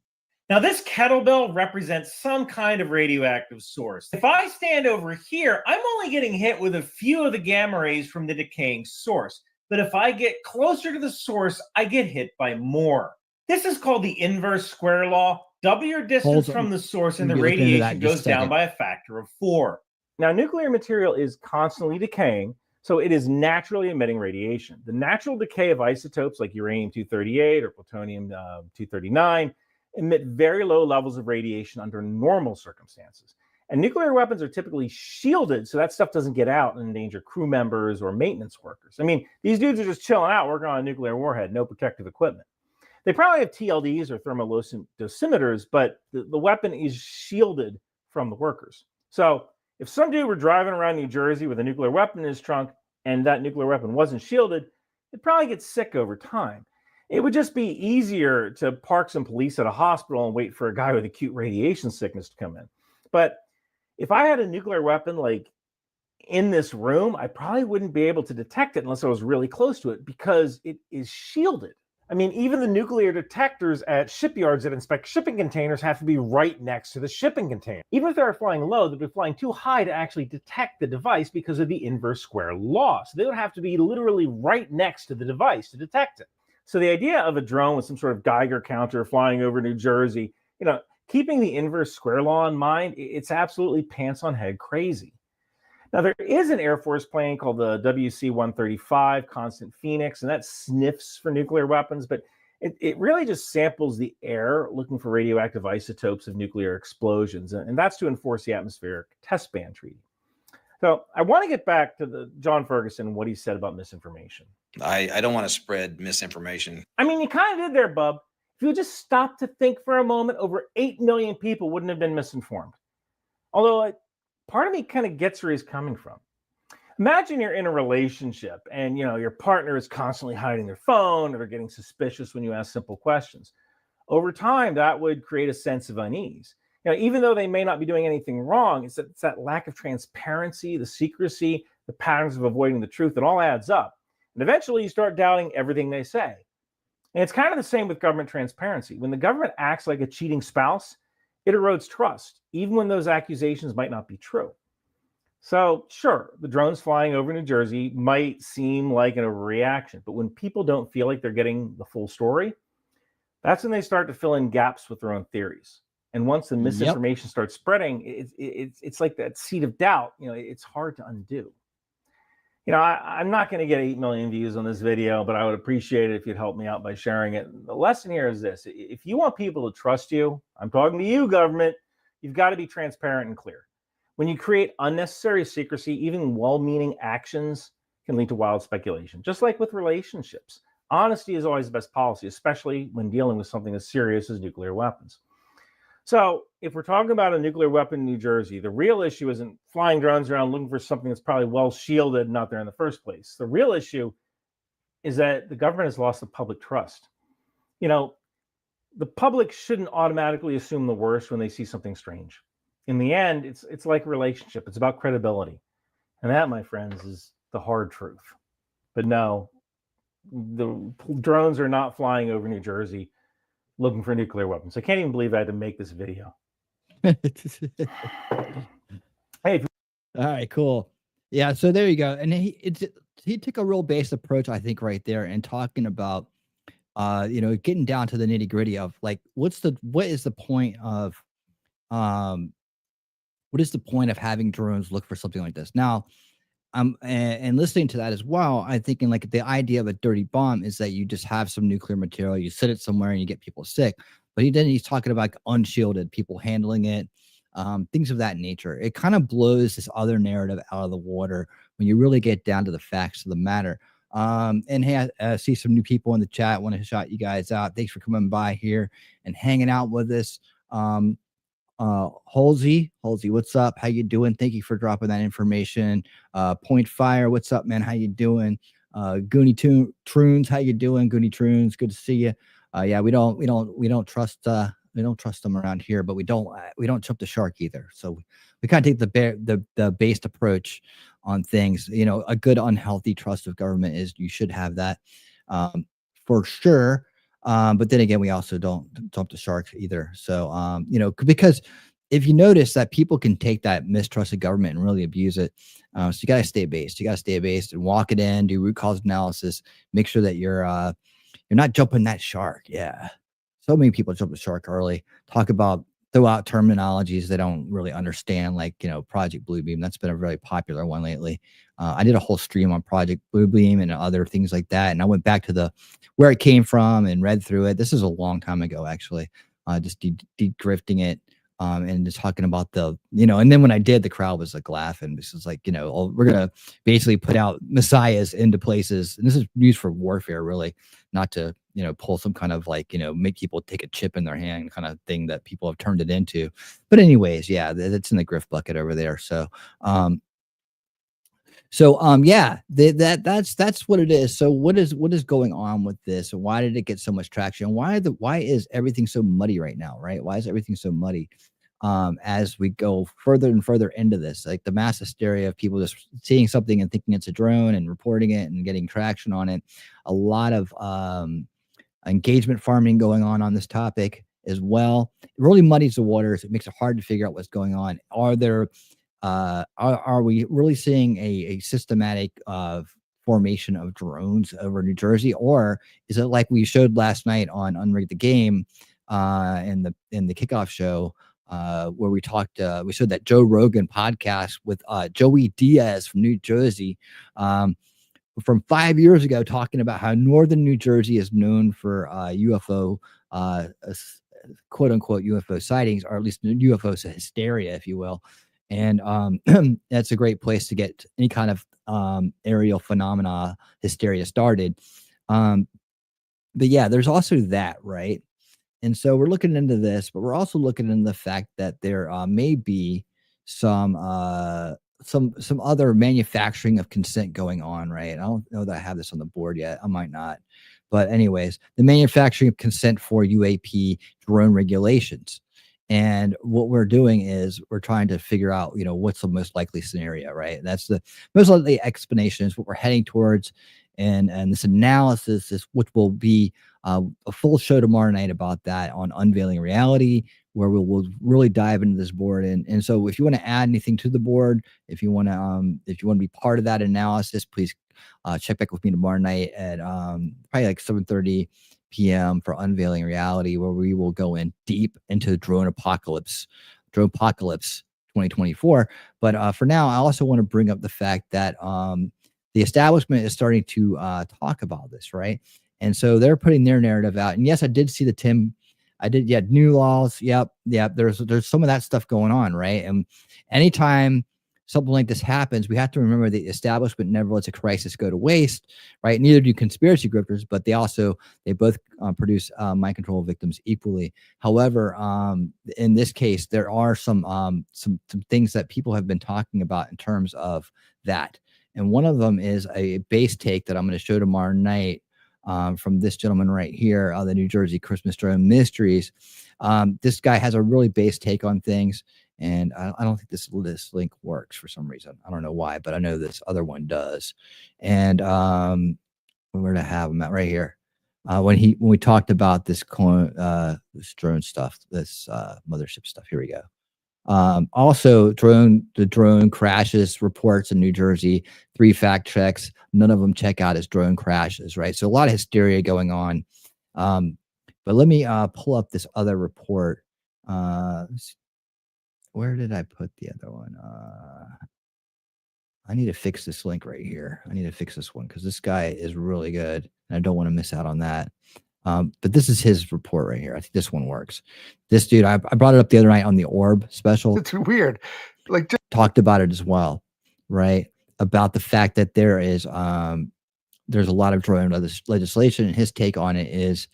Now this kettlebell represents some kind of radioactive source. If I stand over here, I'm only getting hit with a few of the gamma rays from the decaying source. But if I get closer to the source, I get hit by more. This is called the inverse square law. Double your distance from the source and the radiation goes down by a factor of 4. Now, nuclear material is constantly decaying, so it is naturally emitting radiation. The natural decay of isotopes like uranium-238 or plutonium-239 emit very low levels of radiation under normal circumstances. And nuclear weapons are typically shielded so that stuff doesn't get out and endanger crew members or maintenance workers. I mean, these dudes are just chilling out working on a nuclear warhead, no protective equipment. They probably have TLDs or thermal dosimeters, but the weapon is shielded from the workers. So if some dude were driving around New Jersey with a nuclear weapon in his trunk and that nuclear weapon wasn't shielded, it'd probably get sick over time. It would just be easier to park some police at a hospital and wait for a guy with acute radiation sickness to come in. But if I had a nuclear weapon like in this room, I probably wouldn't be able to detect it unless I was really close to it because it is shielded. I mean, even the nuclear detectors at shipyards that inspect shipping containers have to be right next to the shipping container. Even if they're flying low, they'd be flying too high to actually detect the device because of the inverse square law. So they would have to be literally right next to the device to detect it. So the idea of a drone with some sort of Geiger counter flying over New Jersey, keeping the inverse square law in mind, it's absolutely pants on head crazy. Now, there is an Air Force plane called the WC-135 Constant Phoenix, and that sniffs for nuclear weapons, but it really just samples the air looking for radioactive isotopes of nuclear explosions, and that's to enforce the Atmospheric Test Ban Treaty. So I want to get back to John Ferguson and what he said about misinformation. I don't want to spread misinformation. I mean, you kind of did there, bub. If you just stop to think for a moment, over 8 million people wouldn't have been misinformed. Although part of me kind of gets where he's coming from. Imagine you're in a relationship and your partner is constantly hiding their phone or they're getting suspicious when you ask simple questions. Over time, that would create a sense of unease. Even though they may not be doing anything wrong, it's that lack of transparency, the secrecy, the patterns of avoiding the truth that all adds up. And eventually you start doubting everything they say. And it's kind of the same with government transparency. When the government acts like a cheating spouse, it erodes trust, even when those accusations might not be true. So, sure, the drones flying over New Jersey might seem like an overreaction, but when people don't feel like they're getting the full story, that's when they start to fill in gaps with their own theories. And once the misinformation starts spreading, it's like that seed of doubt. It's hard to undo. I'm not going to get 8 million views on this video, but I would appreciate it if you'd help me out by sharing it. The lesson here is this. If you want people to trust you, I'm talking to you, government, you've got to be transparent and clear. When you create unnecessary secrecy, even well-meaning actions can lead to wild speculation, just like with relationships. Honesty is always the best policy, especially when dealing with something as serious as nuclear weapons. So if we're talking about a nuclear weapon in New Jersey, the real issue isn't flying drones around looking for something that's probably well shielded and not there in the first place. The real issue is that the government has lost the public trust. The public shouldn't automatically assume the worst when they see something strange. In the end, it's like a relationship. It's about credibility. And that, my friends, is the hard truth. But no, the drones are not flying over New Jersey looking for nuclear weapons. I can't even believe I had to make this video. Hey, all right, cool. Yeah, so there you go. And he took a real based approach, I think, right there, and talking about getting down to the nitty gritty of like what is the point of having drones look for something like this? Now, and listening to that as well, I'm thinking like the idea of a dirty bomb is that you just have some nuclear material, you sit it somewhere, and you get people sick. But he's talking about like unshielded people handling it, things of that nature. It kind of blows this other narrative out of the water when you really get down to the facts of the matter. And hey, I see some new people in the chat. Want to shout you guys out. Thanks for coming by here and hanging out with us. Halsey, what's up? How you doing? Thank you for dropping that information. Point Fire, what's up, man? How you doing? Goonie Troons, how you doing? Goonie Troons, good to see you. Yeah, we don't trust them around here, but we don't jump the shark either. So we kind of take the based approach on things. A good unhealthy trust of government is you should have that for sure. But then again, we also don't jump the sharks either. So, because if you notice that people can take that mistrust of government and really abuse it. So you got to stay based. You got to stay based and walk it in, do root cause analysis, make sure that you're not jumping that shark. Yeah. So many people jump the shark early, throw out terminologies they don't really understand, like, Project Bluebeam. That's been a really popular one lately. I did a whole stream on Project Bluebeam and other things like that. And I went back to where it came from and read through it. This is a long time ago, actually, just de-grifting it. And just talking about and then when I did, the crowd was like laughing. This is like, we're going to basically put out messiahs into places. And this is used for warfare, really, not to, pull some kind of like, make people take a chip in their hand kind of thing that people have turned it into. But anyways, yeah, it's in the grift bucket over there. So, yeah, that's what it is. So what is going on with this? Why did it get so much traction? Why is everything so muddy right now? Right? Why is everything so muddy? As we go further and further into this, like the mass hysteria of people just seeing something and thinking it's a drone and reporting it and getting traction on it. A lot of engagement farming going on this topic as well. It really muddies the waters. It makes it hard to figure out what's going on. Are we really seeing a systematic formation of drones over New Jersey, or is it like we showed last night on Unrig the Game in the kickoff show, where we showed that Joe Rogan podcast with Joey Diaz from New Jersey from 5 years ago, talking about how northern New Jersey is known for UFO quote unquote UFO sightings, or at least UFO hysteria, if you will. And that's a great place to get any kind of aerial phenomena hysteria started. But yeah, there's also that, right? And so we're looking into this, but we're also looking into the fact that there may be some other manufacturing of consent going on, right? I don't know that I have this on the board yet. I might not. But anyways, the manufacturing of consent for UAP drone regulations. And what we're doing is we're trying to figure out, what's the most likely scenario, right? And that's the most likely explanation is what we're heading towards. And this analysis is, which will be a full show tomorrow night about that on Unveiling Reality, where we'll really dive into this board. And so if you want to add anything to the board, if you want to be part of that analysis, please check back with me tomorrow night at probably like 7:30 p.m. for Unveiling Reality, where we will go in deep into drone apocalypse 2024. But for now, I also want to bring up the fact that the establishment is starting to talk about this, right? And so they're putting their narrative out. And yes, I did see new laws. Yep. There's some of that stuff going on, right? And anytime something like this happens, we have to remember the establishment never lets a crisis go to waste, right? Neither do conspiracy grifters, but they both produce mind control victims equally. However, in this case, there are some things that people have been talking about in terms of that. And one of them is a base take that I'm going to show tomorrow night from this gentleman right here, the New Jersey Christmas Drone Mysteries. This guy has a really base take on things. And I don't think this link works for some reason. I don't know why, but I know this other one does. And where to have them at right here. When we talked about this drone stuff, this mothership stuff. Here we go. Also, the drone crashes reports in New Jersey, 3 fact checks. None of them check out as drone crashes, right? So a lot of hysteria going on. But let me pull up this other report. Where did I put the other one? I need to fix this link right here. I need to fix this one because this guy is really good, and I don't want to miss out on that. But this is his report right here. I think this one works. This dude, I brought it up the other night on the Orb special. It's weird. Like, talked about it as well, right? About the fact that there's a lot of drone legislation, and his take on it is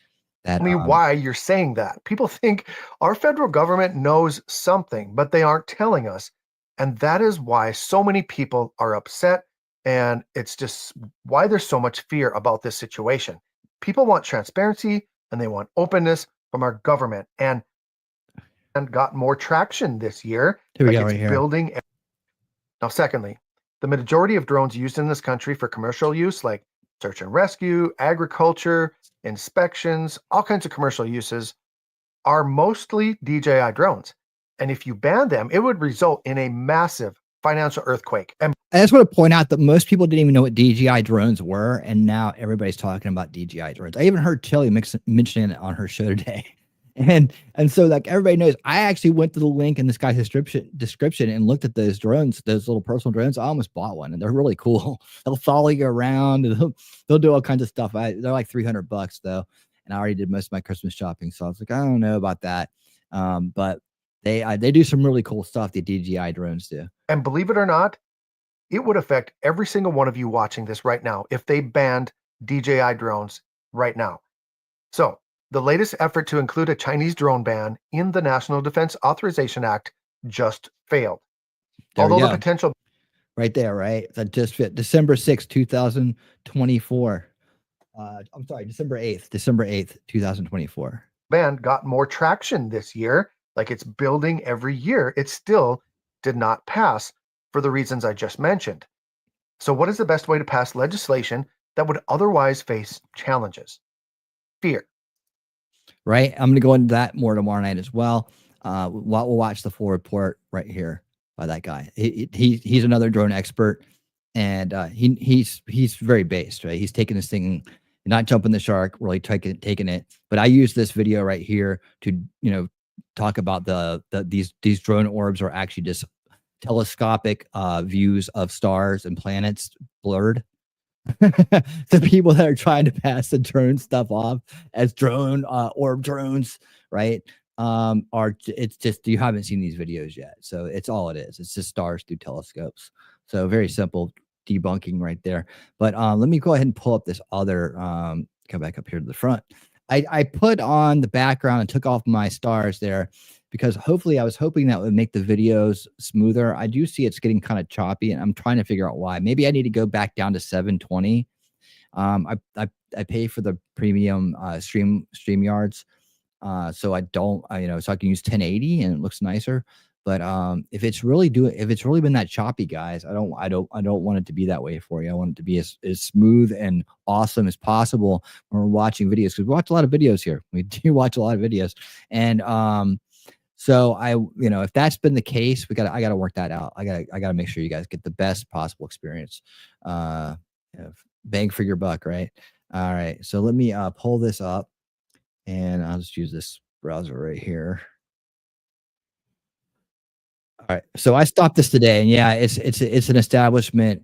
that. Tell me why you're saying that. People think our federal government knows something, but they aren't telling us. And that is why so many people are upset. And it's just why there's so much fear about this situation. People want transparency and they want openness from our government, and got more traction this year. Here we go, right here. Building. Now, secondly, the majority of drones used in this country for commercial use, like search and rescue, agriculture, inspections, all kinds of commercial uses, are mostly DJI drones. And if you ban them, it would result in a massive financial earthquake. And I just want to point out that most people didn't even know what DJI drones were, and now everybody's talking about DJI drones. I even heard Tilly mentioning it on her show today. And so, like, everybody knows, I actually went to the link in this guy's description and looked at those drones, those little personal drones. I almost bought one, and they're really cool. They'll follow you around, and they'll do all kinds of stuff. They're like $300 though, and I already did most of my Christmas shopping, so I was like, I don't know about that. But they do some really cool stuff. The DJI drones do. And believe it or not, it would affect every single one of you watching this right now if they banned DJI drones right now. So the latest effort to include a Chinese drone ban in the National Defense Authorization Act just failed. Although the potential right there, right? That just fit December 6th, 2024. I'm sorry, December 8th, 2024. Ban got more traction this year, like it's building every year. It still did not pass for the reasons I just mentioned. So what is the best way to pass legislation that would otherwise face challenges? Fear. Right. I'm going to go into that more tomorrow night as well. We'll watch the full report right here by that guy. He's another drone expert, and he's very based, right? He's taking this thing, not jumping the shark, really taking it. But I use this video right here to, talk about these drone orbs are actually just telescopic views of stars and planets blurred. The people that are trying to pass the drone stuff off as drone orb drones, right? It's just, you haven't seen these videos yet. So it's all it is. It's just stars through telescopes. So very simple debunking right there. But let me go ahead and pull up this other, come back up here to the front. I put on the background and took off my stars there because hopefully I was hoping that would make the videos smoother. I do see it's getting kind of choppy, and I'm trying to figure out why. Maybe I need to go back down to 720. I pay for the premium StreamYards, so I don't, so I can use 1080 and it looks nicer. But if it's really been that choppy, guys, I don't want it to be that way for you. I want it to be as smooth and awesome as possible when we're watching videos, because we watch a lot of videos here. We do watch a lot of videos, and so if that's been the case, I gotta work that out. I gotta make sure you guys get the best possible experience. Bang for your buck, right? All right. So let me pull this up, and I'll just use this browser right here. All right. So I stopped this today, and yeah, it's an establishment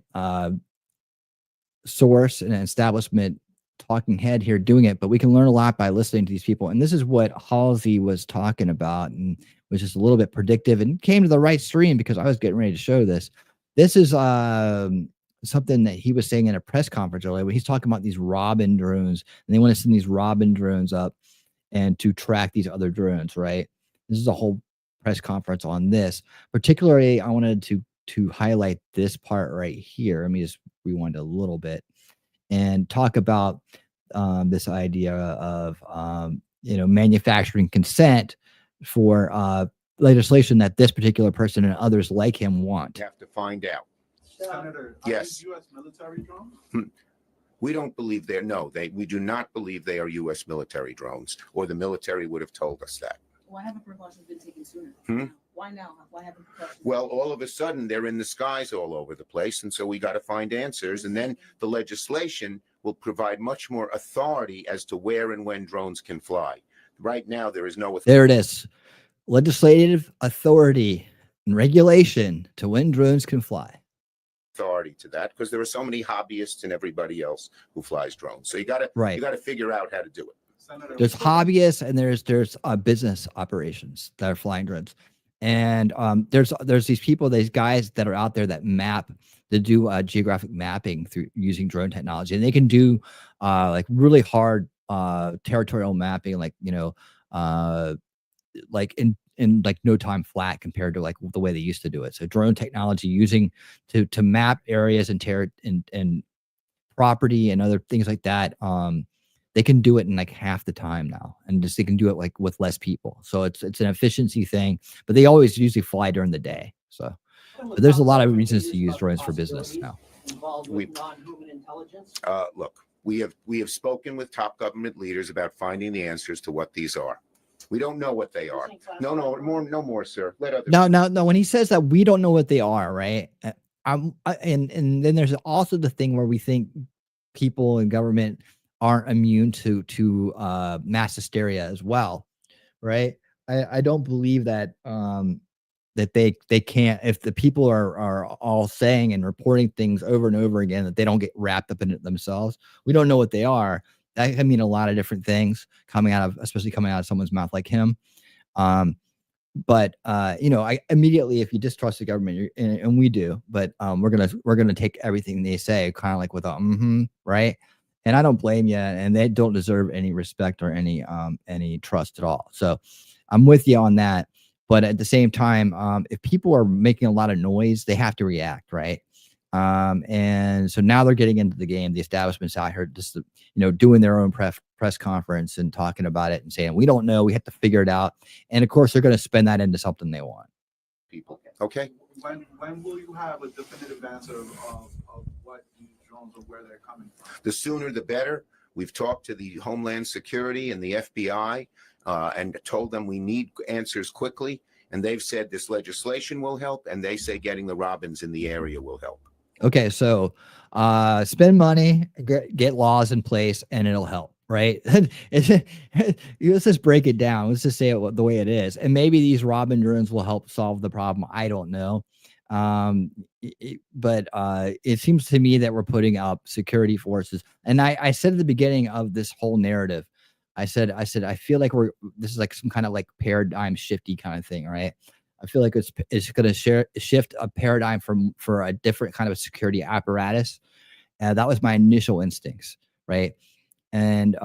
source and an establishment talking head here doing it, but we can learn a lot by listening to these people. And this is what Halsey was talking about, and was just a little bit predictive, and came to the right stream because I was getting ready to show this. This is something that he was saying in a press conference earlier, when he's talking about these Robin drones, and they want to send these Robin drones up and to track these other drones, right? This is a whole press conference on this. Particularly, I wanted to highlight this part right here. Let me just rewind a little bit and talk about this idea of manufacturing consent for legislation that this particular person and others like him want. You have to find out. Senator, yes. U.S. military drones? We don't believe we do not believe they are U.S. military drones, or the military would have told us that. Why haven't precautions been taken sooner? Why now? Why haven't precautions? Well, all of a sudden they're in the skies all over the place, and so we got to find answers. And then the legislation will provide much more authority as to where and when drones can fly. Right now, there is no authority. There it is. Legislative authority and regulation to when drones can fly. Authority to that, because there are so many hobbyists and everybody else who flies drones. So you got to figure out how to do it. Senator, There's hobbyists and there's business operations that are flying drones, and there's these people, these guys that are out there that do geographic mapping through using drone technology, and they can do like really hard territorial mapping, like like in like no time flat compared to like the way they used to do it. So drone technology using to map areas and property and other things like that. They can do it in like half the time now, and they can do it like with less people. So it's an efficiency thing, but they always usually fly during the day. So but there's a lot of reasons to use drones for business now. Non-human intelligence? Look, we have spoken with top government leaders about finding the answers to what these are. We don't know what they are. No more, sir. Let others. No. When he says that, we don't know what they are, right? And then there's also the thing where we think people in government aren't immune to mass hysteria as well, right? I don't believe that that they can't, if the people are all saying and reporting things over and over again, that they don't get wrapped up in it themselves. We don't know what they are. That can mean a lot of different things especially coming out of someone's mouth like him. But I immediately, if you distrust the government, and we do, but we're gonna take everything they say kind of like with a right. And I don't blame you, and they don't deserve any respect or any trust at all. So I'm with you on that. But at the same time, if people are making a lot of noise, they have to react, right? And so now they're getting into the game. The establishment's out here just, doing their own press conference and talking about it and saying, we don't know, we have to figure it out. And of course, they're going to spin that into something they want. People. Okay. When will you have a definitive answer of what these drones or where they're coming from? The sooner the better. We've talked to the Homeland Security and the FBI and told them we need answers quickly. And they've said this legislation will help. And they say getting the Robins in the area will help. Okay, so spend money, get laws in place, and it'll help, right? Let's just break it down. Let's just say it the way it is. And maybe these Robin drones will help solve the problem. I don't know. But it seems to me that we're putting up security forces. And I said at the beginning of this whole narrative, I said, I feel like this is like some kind of like paradigm shifty kind of thing, right? I feel like it's going to shift a paradigm for a different kind of security apparatus. That was my initial instincts, right? And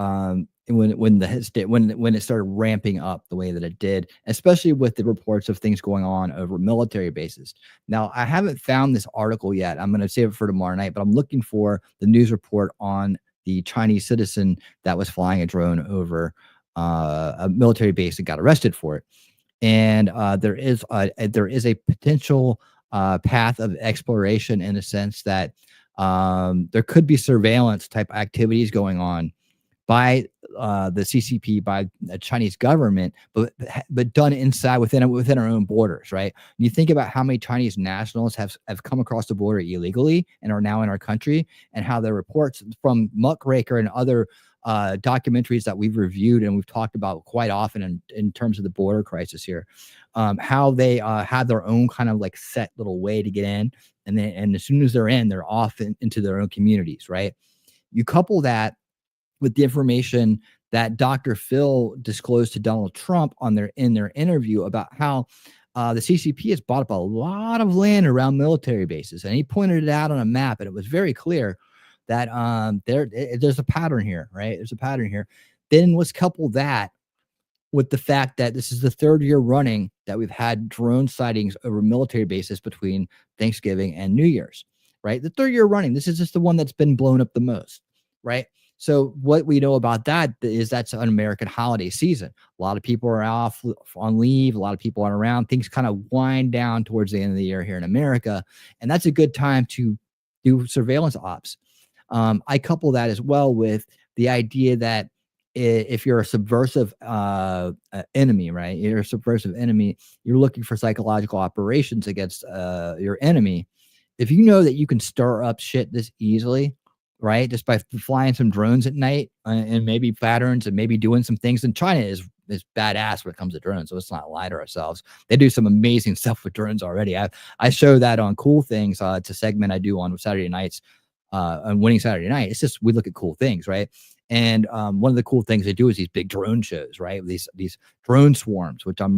when it started ramping up the way that it did, especially with the reports of things going on over military bases. Now, I haven't found this article yet. I'm going to save it for tomorrow night, but I'm looking for the news report on the Chinese citizen that was flying a drone over a military base and got arrested for it. And there is a potential path of exploration in a sense that there could be surveillance type activities going on by the CCP, by the Chinese government, but done within our own borders, right? When you think about how many Chinese nationals have come across the border illegally and are now in our country, and how the reports from Muckraker and other documentaries that we've reviewed and we've talked about quite often in terms of the border crisis here, how they have their own kind of like set little way to get in, and as soon as they're in, they're off into their own communities, right? You couple that with the information that Dr. Phil disclosed to Donald Trump in their interview about how the CCP has bought up a lot of land around military bases, and he pointed it out on a map, and it was very clear that there's a pattern here, right? There's a pattern here. Then let's couple that with the fact that this is the third year running that we've had drone sightings over military bases between Thanksgiving and New Year's, right? The third year running. This is just the one that's been blown up the most, right? So what we know about that is that's an American holiday season. A lot of people are off on leave. A lot of people aren't around. Things kind of wind down towards the end of the year here in America. And that's a good time to do surveillance ops. I couple that as well with the idea that if you're a subversive enemy, right? You're a subversive enemy. You're looking for psychological operations against your enemy. If you know that you can stir up shit this easily, right? Just by flying some drones at night and maybe patterns and maybe doing some things. And China is badass when it comes to drones. So let's not lie to ourselves. They do some amazing stuff with drones already. I show that on Cool Things. It's a segment I do on Saturday nights, on Winning Saturday Night. It's just, we look at cool things, right? And one of the cool things they do is these big drone shows, right? These drone swarms, which I'm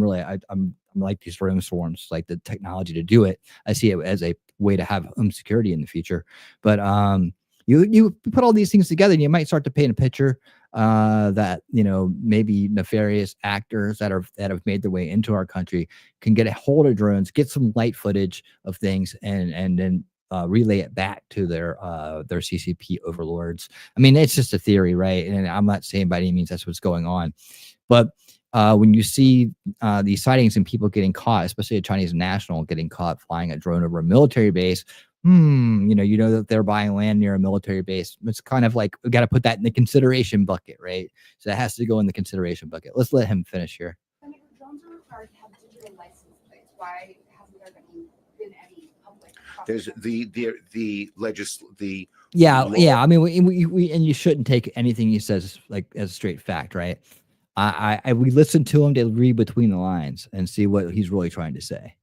like these drone swarms, like the technology to do it. I see it as a way to have home security in the future. But you put all these things together and you might start to paint a picture that, you know, maybe nefarious actors that have made their way into our country can get a hold of drones, get some light footage of things, and then relay it back to their CCP overlords. I mean, it's just a theory, right? And I'm not saying by any means that's what's going on, but when you see these sightings and people getting caught, especially a Chinese national getting caught flying a drone over a military base, you know that they're buying land near a military base. It's kind of like, we got to put that in the consideration bucket, right? So that has to go in the consideration bucket. Let's let him finish here. I mean, drones are required to have digital license plates. Why hasn't there been any public? There's the yeah. I mean, we and you shouldn't take anything he says like as straight fact, right? We listen to him to read between the lines and see what he's really trying to say.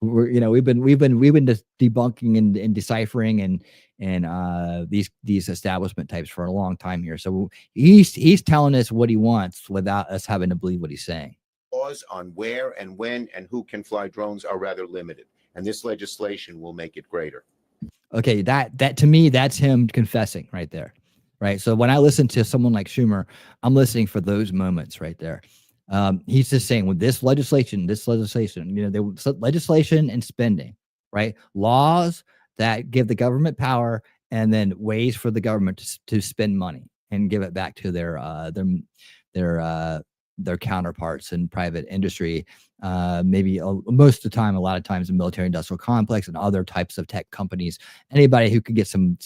We've been just debunking and deciphering and these establishment types for a long time here. So he's telling us what he wants without us having to believe what he's saying. Laws on where and when and who can fly drones are rather limited, and this legislation will make it greater. Okay, that to me, that's him confessing right there, right? So when I listen to someone like Schumer, I'm listening for those moments right there. He's just saying with this legislation, you know, legislation and spending, right? Laws that give the government power, and then ways for the government to spend money and give it back to their counterparts in private industry. Maybe most of the time, a lot of times, the military industrial complex and other types of tech companies. Anybody who could get some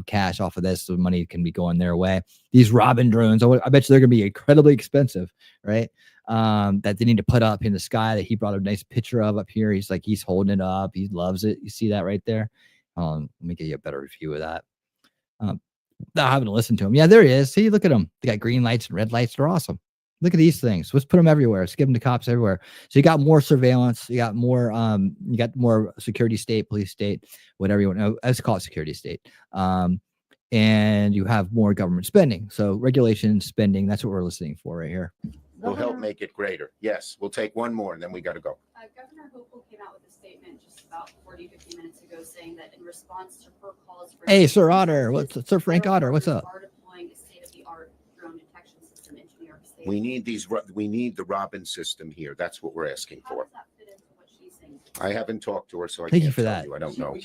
cash off of this, so money can be going their way. These Robin drones, I bet you they're going to be incredibly expensive, right? That they need to put up in the sky, that he brought a nice picture of up here. He's holding it up. He loves it. You see that right there? Let me get you a better view of that. I haven't listened to him. Yeah, there he is. See, look at him. They got green lights and red lights. They're awesome. Look at these things. Let's put them everywhere. Let's give them to cops everywhere. So you got more surveillance. You got more security state, police state, whatever you want. No, let's call it security state. And you have more government spending. So regulation, spending, that's what we're listening for right here. Will help make it greater. Yes, we'll take one more and then we got to go. Governor Hochul came out with a statement just about 50 minutes ago saying that in response to her calls for... Hey, Sir Otter. Sir Frank Otter, what's up? ...are deploying a state-of-the-art drone detection system into New York State. We need the Robin system here. That's what we're asking for. How does that fit into what she's saying? I haven't talked to her, so I Thank can't you for tell that. you. I don't know.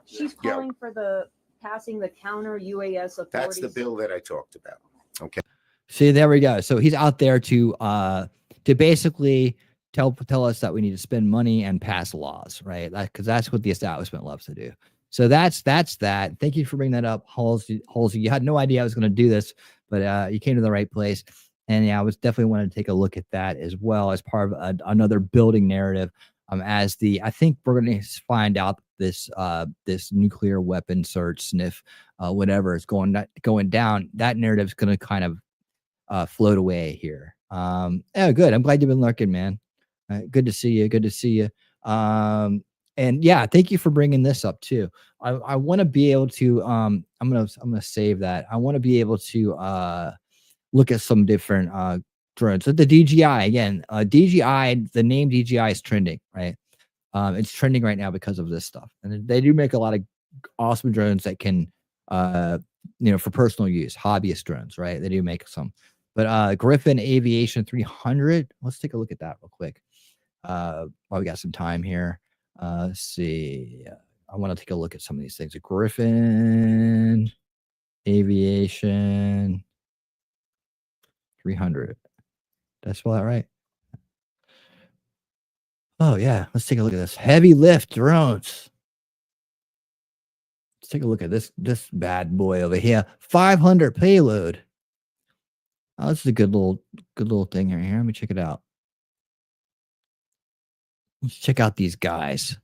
She's calling for the passing the counter UAS authorities. That's the bill that I talked about. Okay. See, there we go. So he's out there to basically tell us that we need to spend money and pass laws, right? Because that's what the establishment loves to do. So that's that. Thank you for bringing that up, Halsey. You had no idea I was going to do this, but you came to the right place. And yeah, I was definitely wanted to take a look at that as well as part of another building narrative. I think we're going to find out this nuclear weapon search, sniff, whatever is going down. That narrative is going to kind of float away here. Yeah, good. I'm glad you've been lurking, man. Good to see you. And yeah, thank you for bringing this up too. I want to be able to. I'm gonna save that. I want to be able to look at some different drones. So the DJI again. DJI. The name DJI is trending, right? It's trending right now because of this stuff, and they do make a lot of awesome drones that can, for personal use, hobbyist drones, right? They do make some. But Griffin Aviation 300, let's take a look at that real quick. While we got some time here. Let's see. I want to take a look at some of these things. A Griffin Aviation 300. That's all that right. Oh yeah, let's take a look at this. Heavy lift drones. Let's take a look at this bad boy over here. 500 payload. Oh, this is a good little thing here. Let me check it out. Let's check out these guys.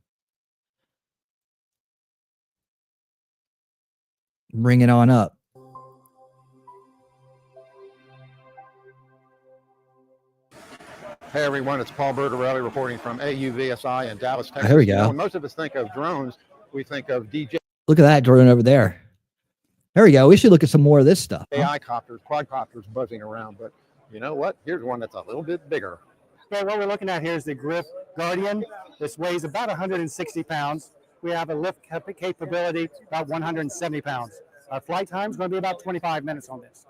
Bring it on up. Hey everyone, it's Paul Bertorelli reporting from AUVSI in Dallas, Texas. There we go. You know, when most of us think of drones, we think of DJ. Look at that drone over there. There we go. We should look at some more of this stuff. Huh? AI copters, quadcopters buzzing around. But you know what? Here's one that's a little bit bigger. Okay, what we're looking at here is the Griff Guardian. This weighs about 160 pounds. We have a lift capability about 170 pounds. Our flight time is going to be about 25 minutes on this.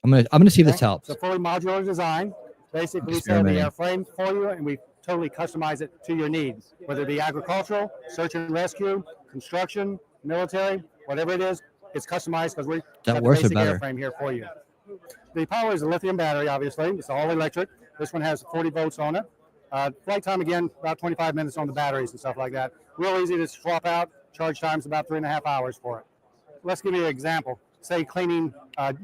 I'm gonna see if this helps. It's a fully modular design. Basically, we sell the airframe for you, and we totally customize it to your needs, whether it be agricultural, search and rescue, construction, military, whatever it is. It's customized because we have the basic airframe here for you. The power is a lithium battery, obviously. It's all electric. This one has 40 volts on it. Flight time, again, about 25 minutes on the batteries and stuff like that. Real easy to swap out. Charge time's about 3.5 hours for it. Let's give you an example. Say cleaning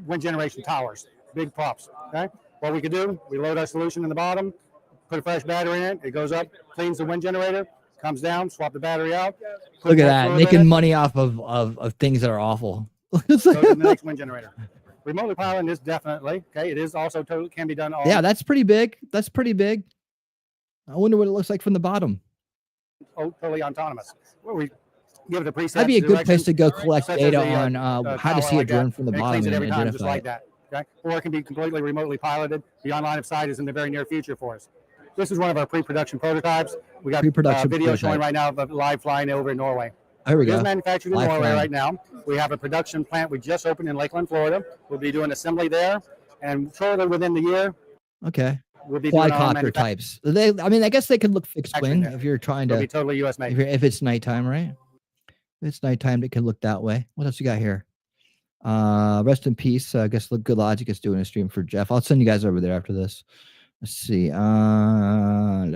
wind generation towers, big props, okay? What we could do, we load our solution in the bottom, put a fresh battery in it, it goes up, cleans the wind generator, comes down, swap the battery out. Look at that, making money off of things that are awful. Goes to the next wind generator. Remotely piloting this definitely, okay? It is also totally can be done all. Yeah, that's pretty big. That's pretty big. I wonder what it looks like from the bottom. Oh, totally autonomous. Well, we give it a preset. That'd be a good place to go collect data on how to see a drone from the bottom and identify it. Okay? Or it can be completely remotely piloted. Beyond line of sight is in the very near future for us. This is one of our pre-production prototypes. We got video showing right now of live flying over in Norway. There we go. It is manufactured in Norway right now. We have a production plant we just opened in Lakeland, Florida. We'll be doing assembly there, and shortly within the year. Okay. We'll be doing quadcopter types. I mean, I guess they could look fixed wing if you're trying to. It'll be totally U.S. made. If it's nighttime, right? If it's nighttime, it can look that way. What else you got here? Rest in peace. I guess Good Logic is doing a stream for Jeff. I'll send you guys over there after this. Let's see. 10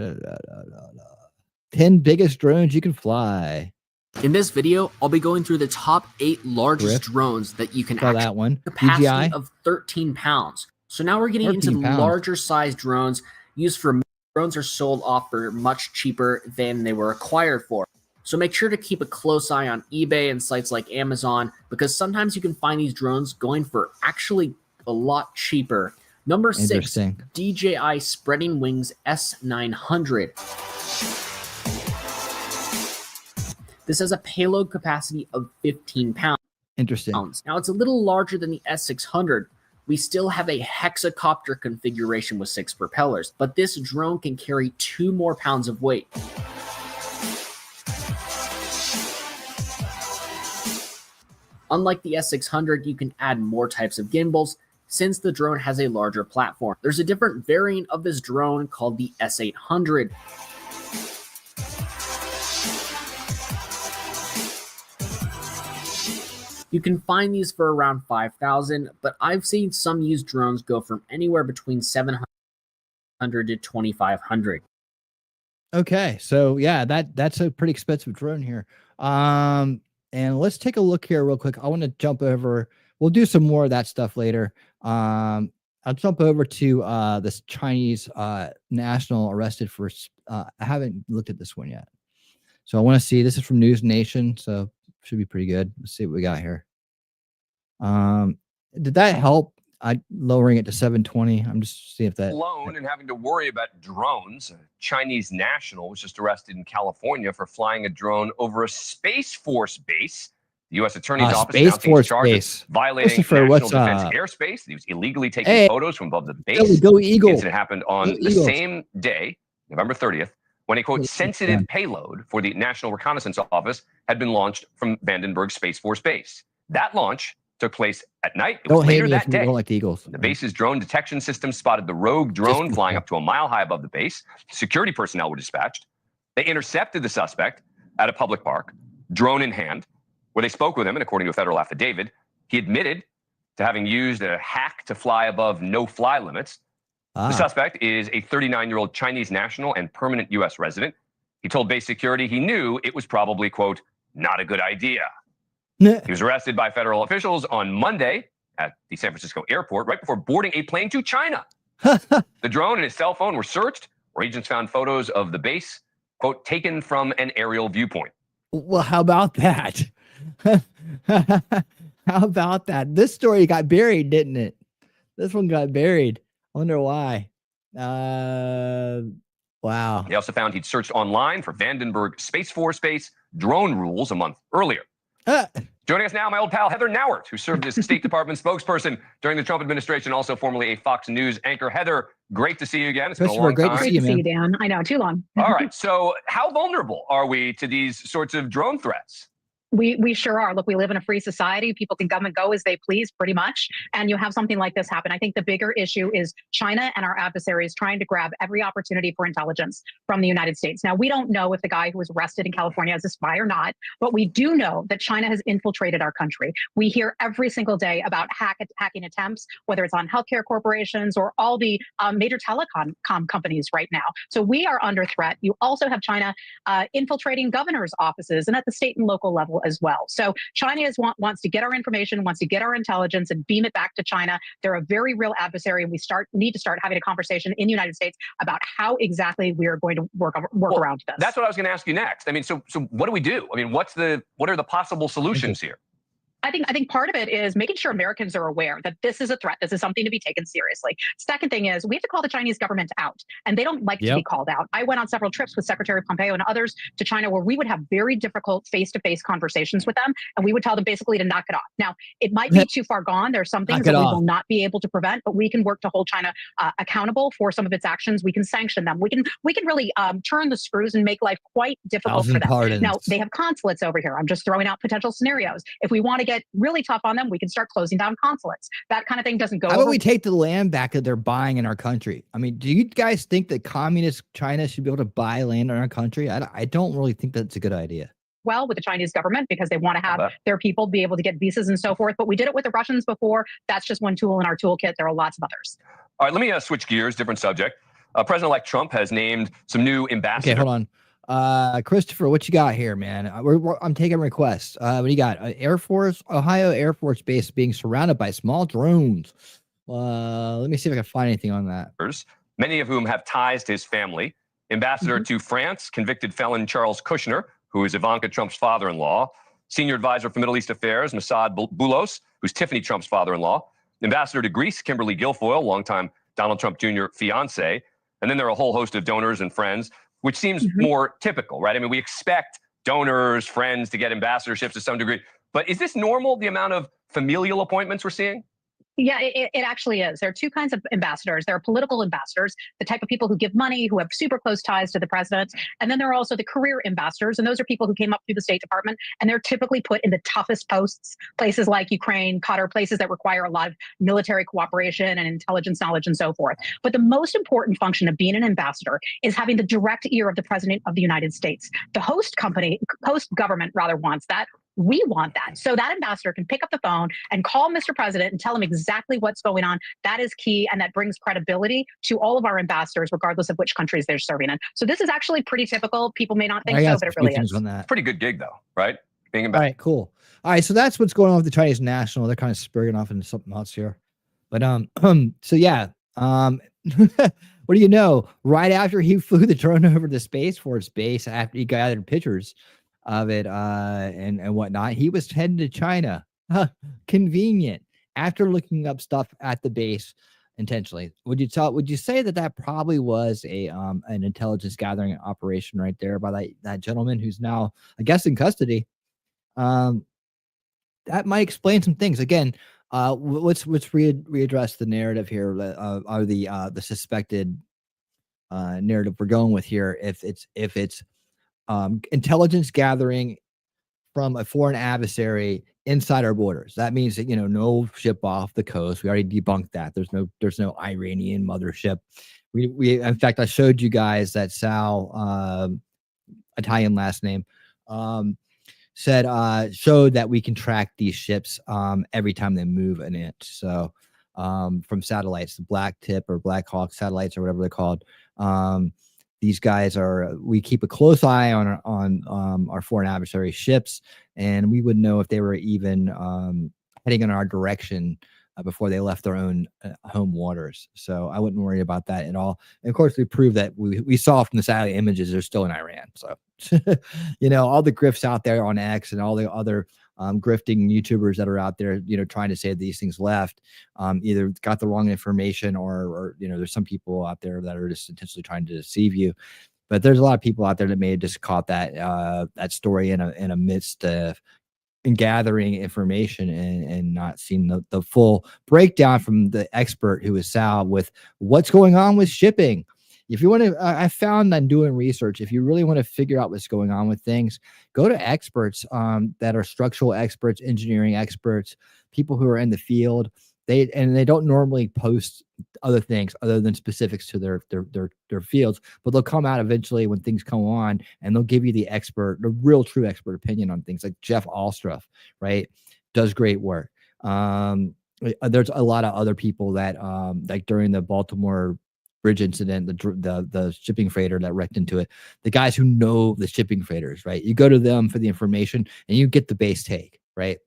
biggest drones you can fly. In this video, I'll be going through the top 8 largest drones that you can actually that one. Capacity DJI of 13 pounds. So now we're getting into larger size drones used for drones are sold off for much cheaper than they were acquired for. So make sure to keep a close eye on eBay and sites like Amazon because sometimes you can find these drones going for actually a lot cheaper. Number 6, DJI Spreading Wings S900. This has a payload capacity of 15 pounds. Interesting. Now it's a little larger than the S600. We still have a hexacopter configuration with 6 propellers, but this drone can carry 2 more pounds of weight. Unlike the S600, you can add more types of gimbals since the drone has a larger platform. There's a different variant of this drone called the S800. You can find these for around 5,000, but I've seen some used drones go from anywhere between 700 to 2,500. Okay, so yeah, that's a pretty expensive drone here. And let's take a look here real quick. I want to jump over. We'll do some more of that stuff later. I'll jump over to this Chinese national arrested for. I haven't looked at this one yet, so I want to see. This is from News Nation, so should be pretty good. Let's see what we got here. Did that help? Lowering it to 720. I'm just seeing if that. Alone and having to worry about drones. A Chinese national was just arrested in California for flying a drone over a Space Force base. The U.S. Attorney's Office Space Force charged base. Violating national defense airspace. He was illegally taking photos from above the base. Go Eagle. The incident happened on the same day, November 30th, when a quote sensitive payload for the National Reconnaissance Office had been launched from Vandenberg Space Force Base. That launch took place at night. It was later that day. Like the Eagles. The base's drone detection system spotted the rogue drone flying up to a mile high above the base. Security personnel were dispatched. They intercepted the suspect at a public park, drone in hand, where they spoke with him, and according to a federal affidavit, He admitted to having used a hack to fly above no-fly limits. The suspect is a 39-year-old Chinese national and permanent U.S. resident. He told base security he knew it was probably, quote, not a good idea. He was arrested by federal officials on Monday at the San Francisco airport right before boarding a plane to China. The drone and his cell phone were searched, where agents found photos of the base, quote, taken from an aerial viewpoint. Well, how about that? How about that? This story got buried, didn't it? This one got buried. I wonder why. Wow. They also found he'd searched online for Vandenberg Space Force Base drone rules a month earlier. Joining us now, my old pal Heather Nauert, who served as State Department spokesperson during the Trump administration, also formerly a Fox News anchor. Heather, great to see you again. It's been a long time. Great to see you, Dan. I know, too long. All right. So how vulnerable are we to these sorts of drone threats? We sure are. Look, we live in a free society. People can come and go as they please, pretty much. And you have something like this happen. I think the bigger issue is China and our adversaries trying to grab every opportunity for intelligence from the United States. Now, we don't know if the guy who was arrested in California is a spy or not, but we do know that China has infiltrated our country. We hear every single day about hacking attempts, whether it's on healthcare corporations or all the major telecom companies right now. So we are under threat. You also have China infiltrating governors' offices and at the state and local level as well. So China wants to get our information, wants to get our intelligence and beam it back to China. They're a very real adversary, and we need to start having a conversation in the United States about how exactly we are going to work around this. That's what I was going to ask you next. I mean, so what do we do? I mean, what are the possible solutions here? I think part of it is making sure Americans are aware that this is a threat. This is something to be taken seriously. Second thing is we have to call the Chinese government out, and they don't like to be called out. I went on several trips with Secretary Pompeo and others to China where we would have very difficult face-to-face conversations with them, and we would tell them basically to knock it off. Now, it might be too far gone. There's some things that we will not be able to prevent, but we can work to hold China accountable for some of its actions. We can sanction them. We can really turn the screws and make life quite difficult for them. Now, they have consulates over here. I'm just throwing out potential scenarios. If we want to get really tough on them, we can start closing down consulates. That kind of thing doesn't go How over. about we take the land back that they're buying in our country? I mean, do you guys think that communist China should be able to buy land in our country? I don't really think that's a good idea. Well, with the Chinese government, because they want to have their people be able to get visas and so forth. But we did it with the Russians before. That's just one tool in our toolkit. There are lots of others. All right, let me switch gears, different subject. President-elect Trump has named some new ambassadors. Okay, hold on. Christopher, what you got here, man? I'm taking requests. What do you got? Ohio Air Force Base being surrounded by small drones. Let me see if I can find anything on that. Many of whom have ties to his family. Ambassador to France, convicted felon Charles Kushner, who is Ivanka Trump's father-in-law. Senior advisor for Middle East Affairs, Mossad Boulos, who's Tiffany Trump's father-in-law. Ambassador to Greece, Kimberly Guilfoyle, longtime Donald Trump Jr. fiance. And then there are a whole host of donors and friends, which seems more typical, right? I mean, we expect donors, friends to get ambassadorships to some degree. But is this normal, the amount of familial appointments we're seeing? Yeah, it actually is. There are two kinds of ambassadors. There are political ambassadors, the type of people who give money, who have super close ties to the president. And then there are also the career ambassadors. And those are people who came up through the State Department. And they're typically put in the toughest posts, places like Ukraine, Qatar, places that require a lot of military cooperation and intelligence knowledge and so forth. But the most important function of being an ambassador is having the direct ear of the president of the United States. The host government wants that. We want that. So that ambassador can pick up the phone and call Mr. President and tell him exactly what's going on. That is key. And that brings credibility to all of our ambassadors, regardless of which countries they're serving in. So this is actually pretty typical. People may not think so, but it really is. Pretty good gig, though, right? Being ambassador. All right, cool. All right, so that's what's going on with the Chinese national. They're kind of spurring off into something else here. But so yeah. What do you know? Right after he flew the drone over the Space Force base, after he gathered pictures of it and whatnot, he was heading to China. Convenient. After looking up stuff at the base intentionally, would you say that probably was an intelligence gathering operation right there by that gentleman who's now, I guess, in custody? That might explain some things. Again, let's readdress the narrative here, or the suspected narrative we're going with here. If it's intelligence gathering from a foreign adversary inside our borders, that means that, no ship off the coast. We already debunked that. There's no Iranian mothership. We in fact, I showed you guys that Sal, Italian last name, said showed that we can track these ships every time they move an inch. So from satellites, the Black Tip or Black Hawk satellites or whatever they're called. These guys we keep a close eye on our foreign adversary ships, and we would know if they were even heading in our direction before they left their own home waters. So I wouldn't worry about that at all. And of course, we proved that we saw from the satellite images they're still in Iran. So, all the grifts out there on X and all the other grifting YouTubers that are out there, trying to say these things left, either got the wrong information or there's some people out there that are just intentionally trying to deceive you. But there's a lot of people out there that may have just caught that story in a midst of gathering information and not seeing the full breakdown from the expert who is Sal with what's going on with shipping. If you want to, I found on doing research, if you really want to figure out what's going on with things, go to experts that are structural experts, engineering experts, people who are in the field. They don't normally post other things other than specifics to their fields, but they'll come out eventually when things come on, and they'll give you the real true expert opinion on things. Like Jeff Alstroff, right, does great work. There's a lot of other people that like during the Baltimore bridge incident, the shipping freighter that wrecked into it, the guys who know the shipping freighters, right? You go to them for the information and you get the base take, right?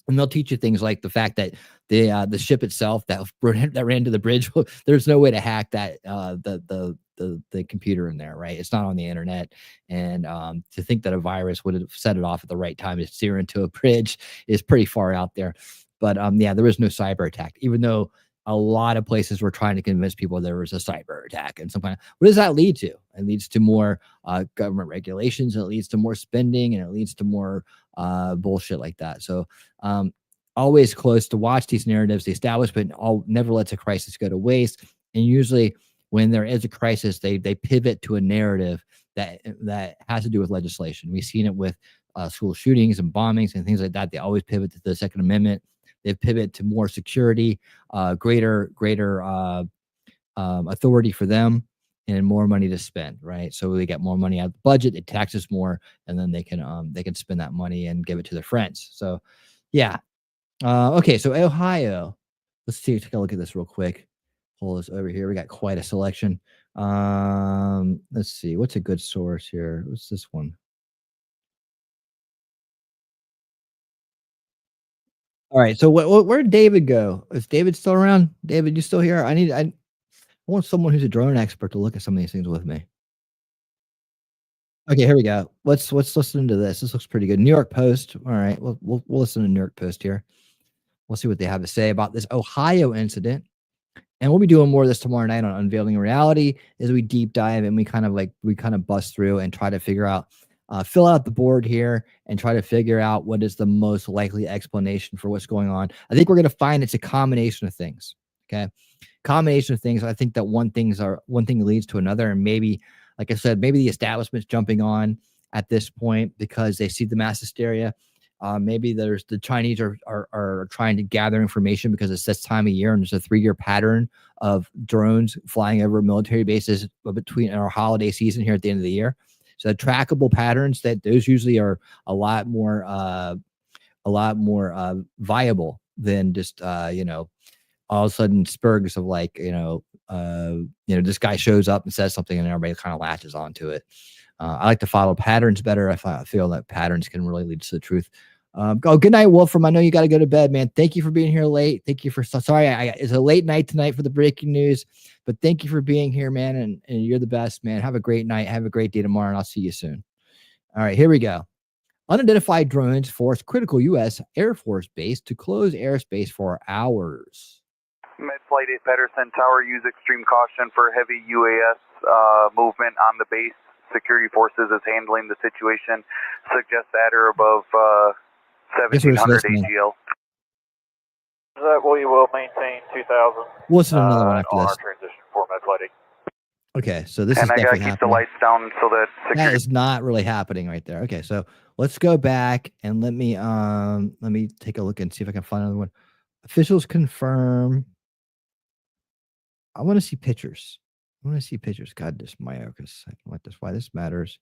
And they'll teach you things like the fact that the ship itself that ran to the bridge, there's no way to hack that the computer in there, right? It's not on the internet. And to think that a virus would have set it off at the right time to steer into a bridge is pretty far out there. But yeah, there was no cyber attack, even though a lot of places were trying to convince people there was a cyber attack and some kind of. What does that lead to? It leads to more government regulations, and it leads to more spending, and it leads to more bullshit like that. So always close to watch these narratives. The establishment never lets a crisis go to waste, and usually when there is a crisis, they pivot to a narrative that has to do with legislation. We've seen it with school shootings and bombings and things like that. They always pivot to the Second Amendment. They pivot to more security, greater authority for them, and more money to spend, right? So they get more money out of the budget, it taxes more, and then they can spend that money and give it to their friends. So yeah. Okay, so Ohio. Let's take a look at this real quick. Pull this over here. We got quite a selection. Let's see. What's a good source here? What's this one? All right. So where did David go? Is David still around? David, you still here? I want someone who's a drone expert to look at some of these things with me. Okay, here we go. Let's listen to this. This looks pretty good. New York Post. All right, we'll listen to New York Post here. We'll see what they have to say about this Ohio incident. And we'll be doing more of this tomorrow night on Unveiling Reality as we deep dive and we kind of bust through and try to figure out, fill out the board here and try to figure out what is the most likely explanation for what's going on. I think we're going to find it's a combination of things. Okay. Combination of things. I think that one thing leads to another. And maybe, like I said, maybe the establishment's jumping on at this point because they see the mass hysteria. Maybe there's the Chinese are trying to gather information because it's this time of year and there's a 3-year pattern of drones flying over military bases between our holiday season here at the end of the year. So trackable patterns, that those usually are a lot more viable than just all of a sudden spurgs of like this guy shows up and says something and everybody kind of latches onto it. I like to follow patterns better if I feel that patterns can really lead to the truth. Good night, Wolfram. I know you got to go to bed, man. Thank you for being here late. Thank you for sorry. It's a late night tonight for the breaking news, but thank you for being here, man. And you're the best, man. Have a great night. Have a great day tomorrow, and I'll see you soon. All right, here we go. Unidentified drones force critical U.S. Air Force base to close airspace for hours. Med Flight 8 Pedersen Tower, use extreme caution for heavy UAS movement on the base. Security forces is handling the situation. Suggest at or above 1700 AGL. That we will maintain 2000. We'll listen to another one after on this. our transition for Med Flight 8. Okay, so this and is I gotta definitely keep happening. the lights down so that security. That is not really happening right there. Okay, so let's go back and let me take a look and see if I can find another one. Officials confirm. I want to see pictures. God, this Myocus. I don't like this. Why this matters.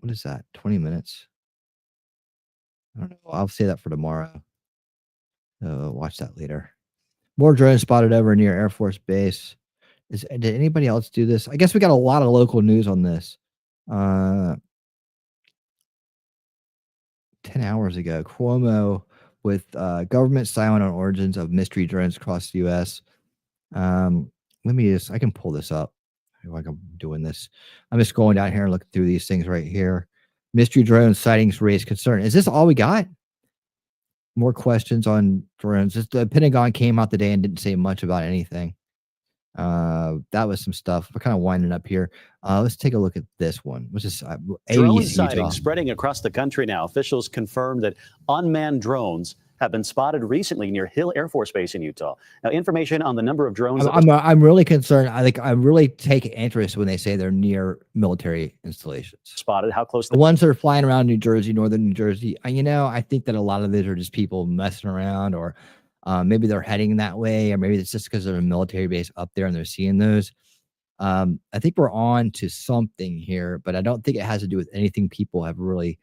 What is that? 20 minutes. I don't know. I'll say that for tomorrow. Watch that later. More drones spotted over near Air Force Base. Did anybody else do this? I guess we got a lot of local news on this. 10 hours ago, Cuomo with government silent on origins of mystery drones across the U.S. I can pull this up. Like I'm doing this. I'm just going down here and looking through these things right here. Mystery drone sightings raise concern. Is this all we got? More questions on drones. The Pentagon came out today and didn't say much about anything. That was some stuff. We're kind of winding up here. Let's take a look at this one, which is drone sightings spreading across the country now. Officials confirmed that unmanned drones have been spotted recently near Hill Air Force Base in Utah. Now, information on the number of drones. I'm really concerned. I really take interest when they say they're near military installations. Spotted. How close? The ones that are flying around New Jersey, northern New Jersey. I think that a lot of these are just people messing around, or maybe they're heading that way, or maybe it's just because there's a military base up there and they're seeing those. I think we're on to something here, but I don't think it has to do with anything people have really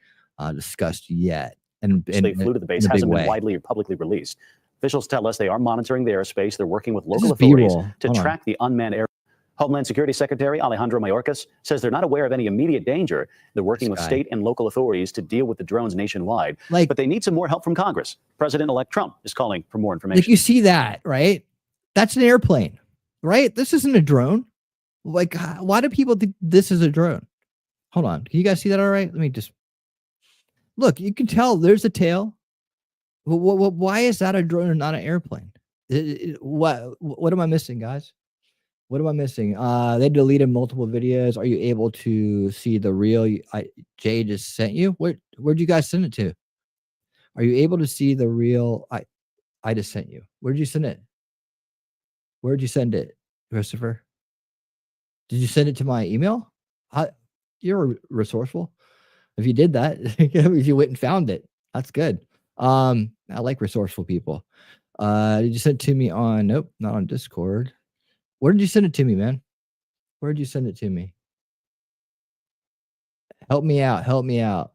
discussed yet. And they flew to the base hasn't been widely or publicly released. Officials tell us they are monitoring the airspace. They're working with local authorities to track the unmanned air. Homeland Security Secretary Alejandro Mayorkas says they're not aware of any immediate danger. They're working with state and local authorities to deal with the drones nationwide, but they need some more help from Congress. President-elect Trump is calling for more information. Like, you see that, right? That's an airplane, right? This isn't a drone. Like, why do people think this is a drone? Hold on. Can you guys see that all right? Let me just... Look, you can tell there's a tail. Why is that a drone and not an airplane? What am I missing, guys? What am I missing? They deleted multiple videos. Are you able to see the real Jay just sent you? Where'd you guys send it to? Are you able to see the real I just sent you? Where'd you send it? Where'd you send it, Christopher? Did you send it to my email? You're resourceful. If you did that, if you went and found it, that's good. I like resourceful people. Did you send it to me on? Nope, not on Discord. Where did you send it to me, man? Where did you send it to me? Help me out. Help me out.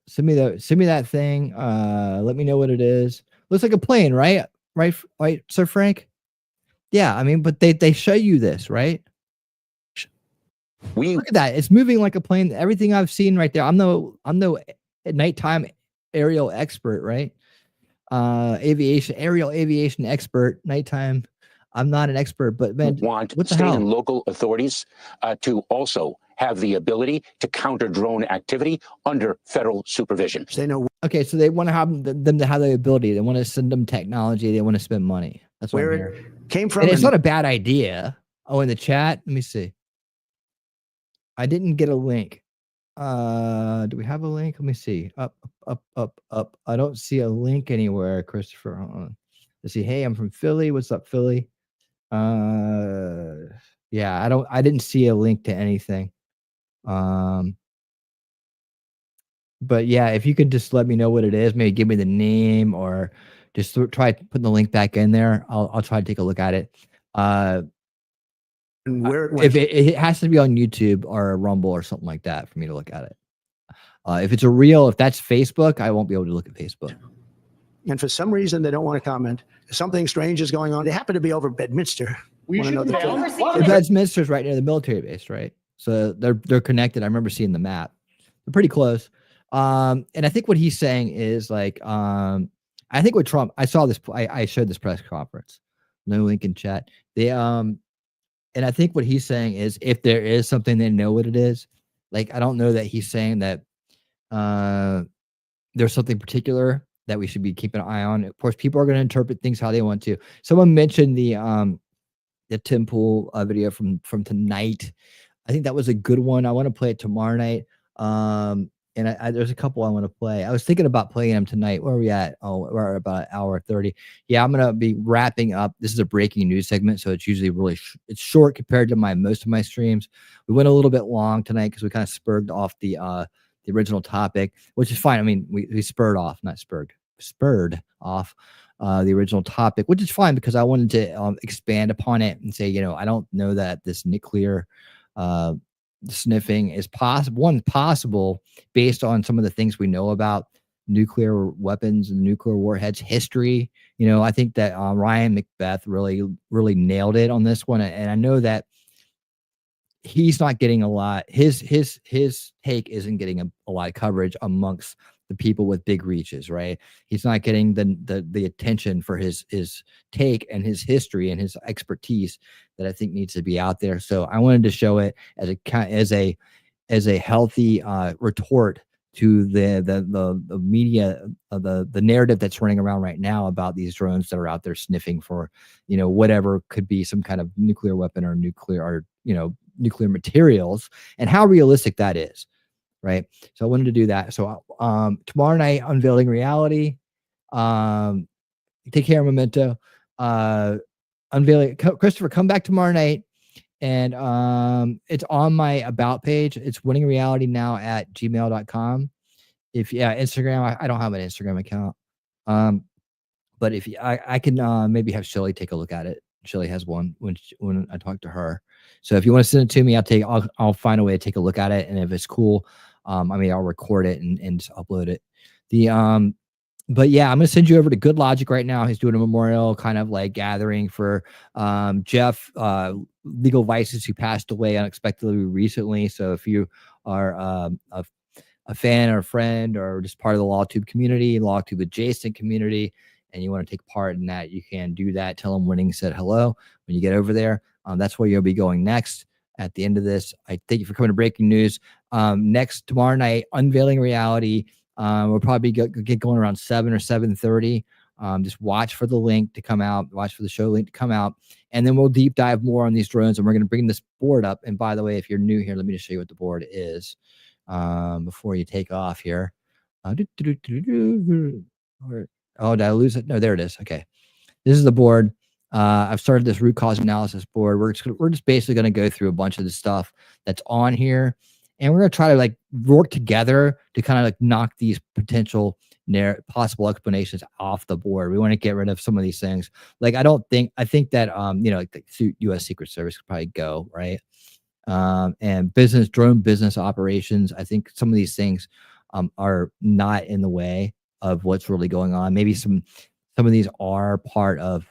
Send me that thing. Let me know what it is. Looks like a plane, right? Right, Sir Frank? Yeah, I mean, but they show you this, right? Look at that. It's moving like a plane. Everything I've seen right there. I'm no nighttime aerial expert, right? Aerial aviation expert, nighttime. I'm not an expert, but man, want what the state hell? and local authorities to also have the ability to counter drone activity under federal supervision. They know. Okay, so they want to have them to have the ability. They want to send them technology. They want to spend money. That's what where I'm it hearing. came from. And it's not a bad idea. Oh, in the chat, let me see. I didn't get a link. Do we have a link? Let me see. Up. I don't see a link anywhere, Christopher. Hold on. Let's see. Hey, I'm from Philly. What's up, Philly? Yeah, I didn't see a link to anything. But yeah, if you could just let me know what it is, maybe give me the name, or just try putting the link back in there. I'll try to take a look at it. And where it If went. it has to be on YouTube or a Rumble or something like that for me to look at it. If it's if that's Facebook, I won't be able to look at Facebook. And for some reason, they don't want to comment. Something strange is going on. They happen to be over Bedminster. Bedminster's right near the military base, right? So they're connected. I remember seeing the map. They're pretty close. And I think what he's saying is like, I think what Trump, I saw this, I showed this press conference. No link in chat. And I think what he's saying is if there is something, they know what it is. Like, I don't know that he's saying that there's something particular that we should be keeping an eye on. Of course, people are going to interpret things how they want to. Someone mentioned the Tim Pool video from tonight. I think that was a good one. I want to play it tomorrow night. And there's a couple I want to play. I was thinking about playing them tonight. Where are we at? Oh, we're at about an hour 30. Yeah, I'm going to be wrapping up. This is a breaking news segment, so it's usually really it's short compared to most of my streams. We went a little bit long tonight because we kind of spurred off the original topic, which is fine. I mean, we spurred off the original topic, which is fine because I wanted to expand upon it and say, I don't know that this nuclear sniffing is possible based on some of the things we know about nuclear weapons and nuclear warheads history. I think that Ryan McBeth really nailed it on this one, and I know that he's not getting a lot. His take isn't getting a lot of coverage amongst the people with big reaches, right? He's not getting the attention for his take and his history and his expertise that I think needs to be out there. So I wanted to show it as a healthy retort to the media, the narrative that's running around right now about these drones that are out there sniffing for, whatever could be some kind of nuclear weapon or nuclear materials, and how realistic that is. Right. So I wanted to do that. So tomorrow night, Unveiling Reality. Take care, Memento. Unveiling Christopher, come back tomorrow night. And it's on my about page. It's winningrealitynow@gmail.com. Instagram, I don't have an Instagram account. But if I can maybe have Shelly take a look at it. Shelly has one when I talk to her. So if you want to send it to me, I'll find a way to take a look at it. And if it's cool, I'll record it and just upload it. But yeah, I'm going to send you over to Good Logic right now. He's doing a memorial kind of like gathering for Jeff Legal Vices, who passed away unexpectedly recently. So if you are a fan or a friend or just part of the LawTube community, LawTube adjacent community, and you want to take part in that, you can do that. Tell them Winning said hello when you get over there. That's where you'll be going next. At the end of this, I thank you for coming to Breaking News. Tomorrow night, Unveiling Reality. We'll probably get going around 7 or 7:30. Just watch for the link to come out. Watch for the show link to come out. And then we'll deep dive more on these drones. And we're going to bring this board up. And by the way, if you're new here, let me just show you what the board is before you take off here. Oh, did I lose it? No, there it is. Okay. This is the board. I've started this root cause analysis board. We're just basically going to go through a bunch of the stuff that's on here. And we're going to try to work together to kind of knock these potential possible explanations off the board. We want to get rid of some of these things. I think that, the U.S. Secret Service could probably go, right? And drone business operations. I think some of these things are not in the way of what's really going on. Maybe some of these are part of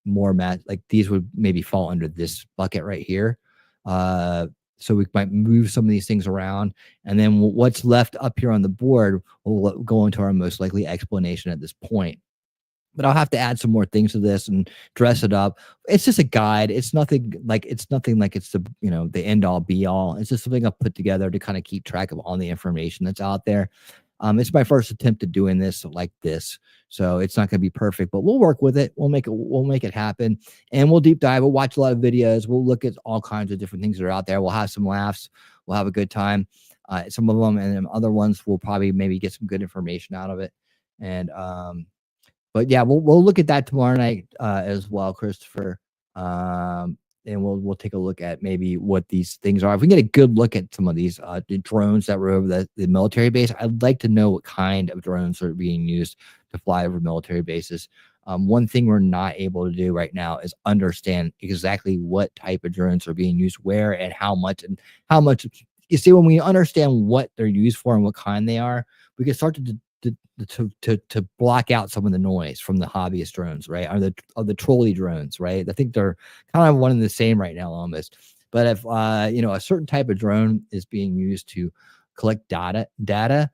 more these would maybe fall under this bucket right here. So we might move some of these things around, and then what's left up here on the board will go into our most likely explanation at this point. But I'll have to add some more things to this and dress it up. It's just a guide. It's nothing like it's the the end all be all. It's just something I've put together to kind of keep track of all the information that's out there. It's my first attempt at doing this like this, so it's not going to be perfect, but we'll work with it. We'll make it happen, and we'll deep dive. We'll watch a lot of videos. We'll look at all kinds of different things that are out there. We'll have some laughs. We'll have a good time. Some of them, and then other ones we'll probably maybe get some good information out of it. And but yeah, we'll look at that tomorrow night as well, Christopher. And we'll take a look at maybe what these things are. If we get a good look at some of these drones that were over the military base, I'd like to know what kind of drones are being used to fly over military bases. One thing we're not able to do right now is understand exactly what type of drones are being used where and how much. You see, when we understand what they're used for and what kind they are, we can start to block out some of the noise from the hobbyist drones, right? Or the trolley drones, right? I think they're kind of one and the same right now almost. But if a certain type of drone is being used to collect data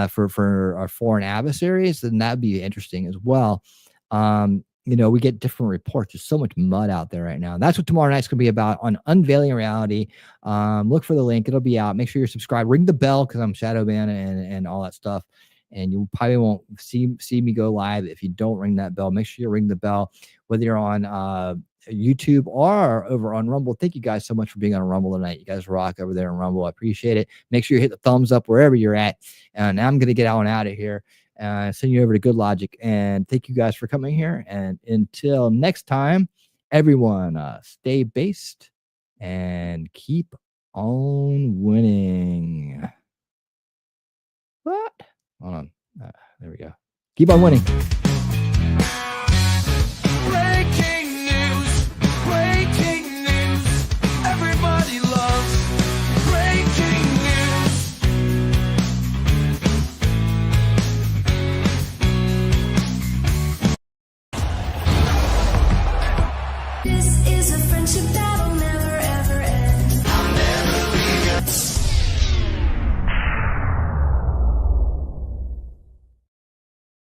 for our foreign adversaries, then that'd be interesting as well. We get different reports. There's so much mud out there right now. And that's what tomorrow night's gonna be about on Unveiling Reality. Look for the link. It'll be out. Make sure you're subscribed. Ring the bell because I'm shadow banned and all that stuff. And you probably won't see me go live if you don't ring that bell. Make sure you ring the bell, whether you're on YouTube or over on Rumble. Thank you guys so much for being on Rumble tonight. You guys rock over there on Rumble. I appreciate it. Make sure you hit the thumbs up wherever you're at. And now I'm going to get on out of here and send you over to Good Logic. And thank you guys for coming here. And until next time, everyone, stay based and keep on winning. What? Hold on. There we go. Keep on winning. Breaking news. Everybody loves is a friendship battle now.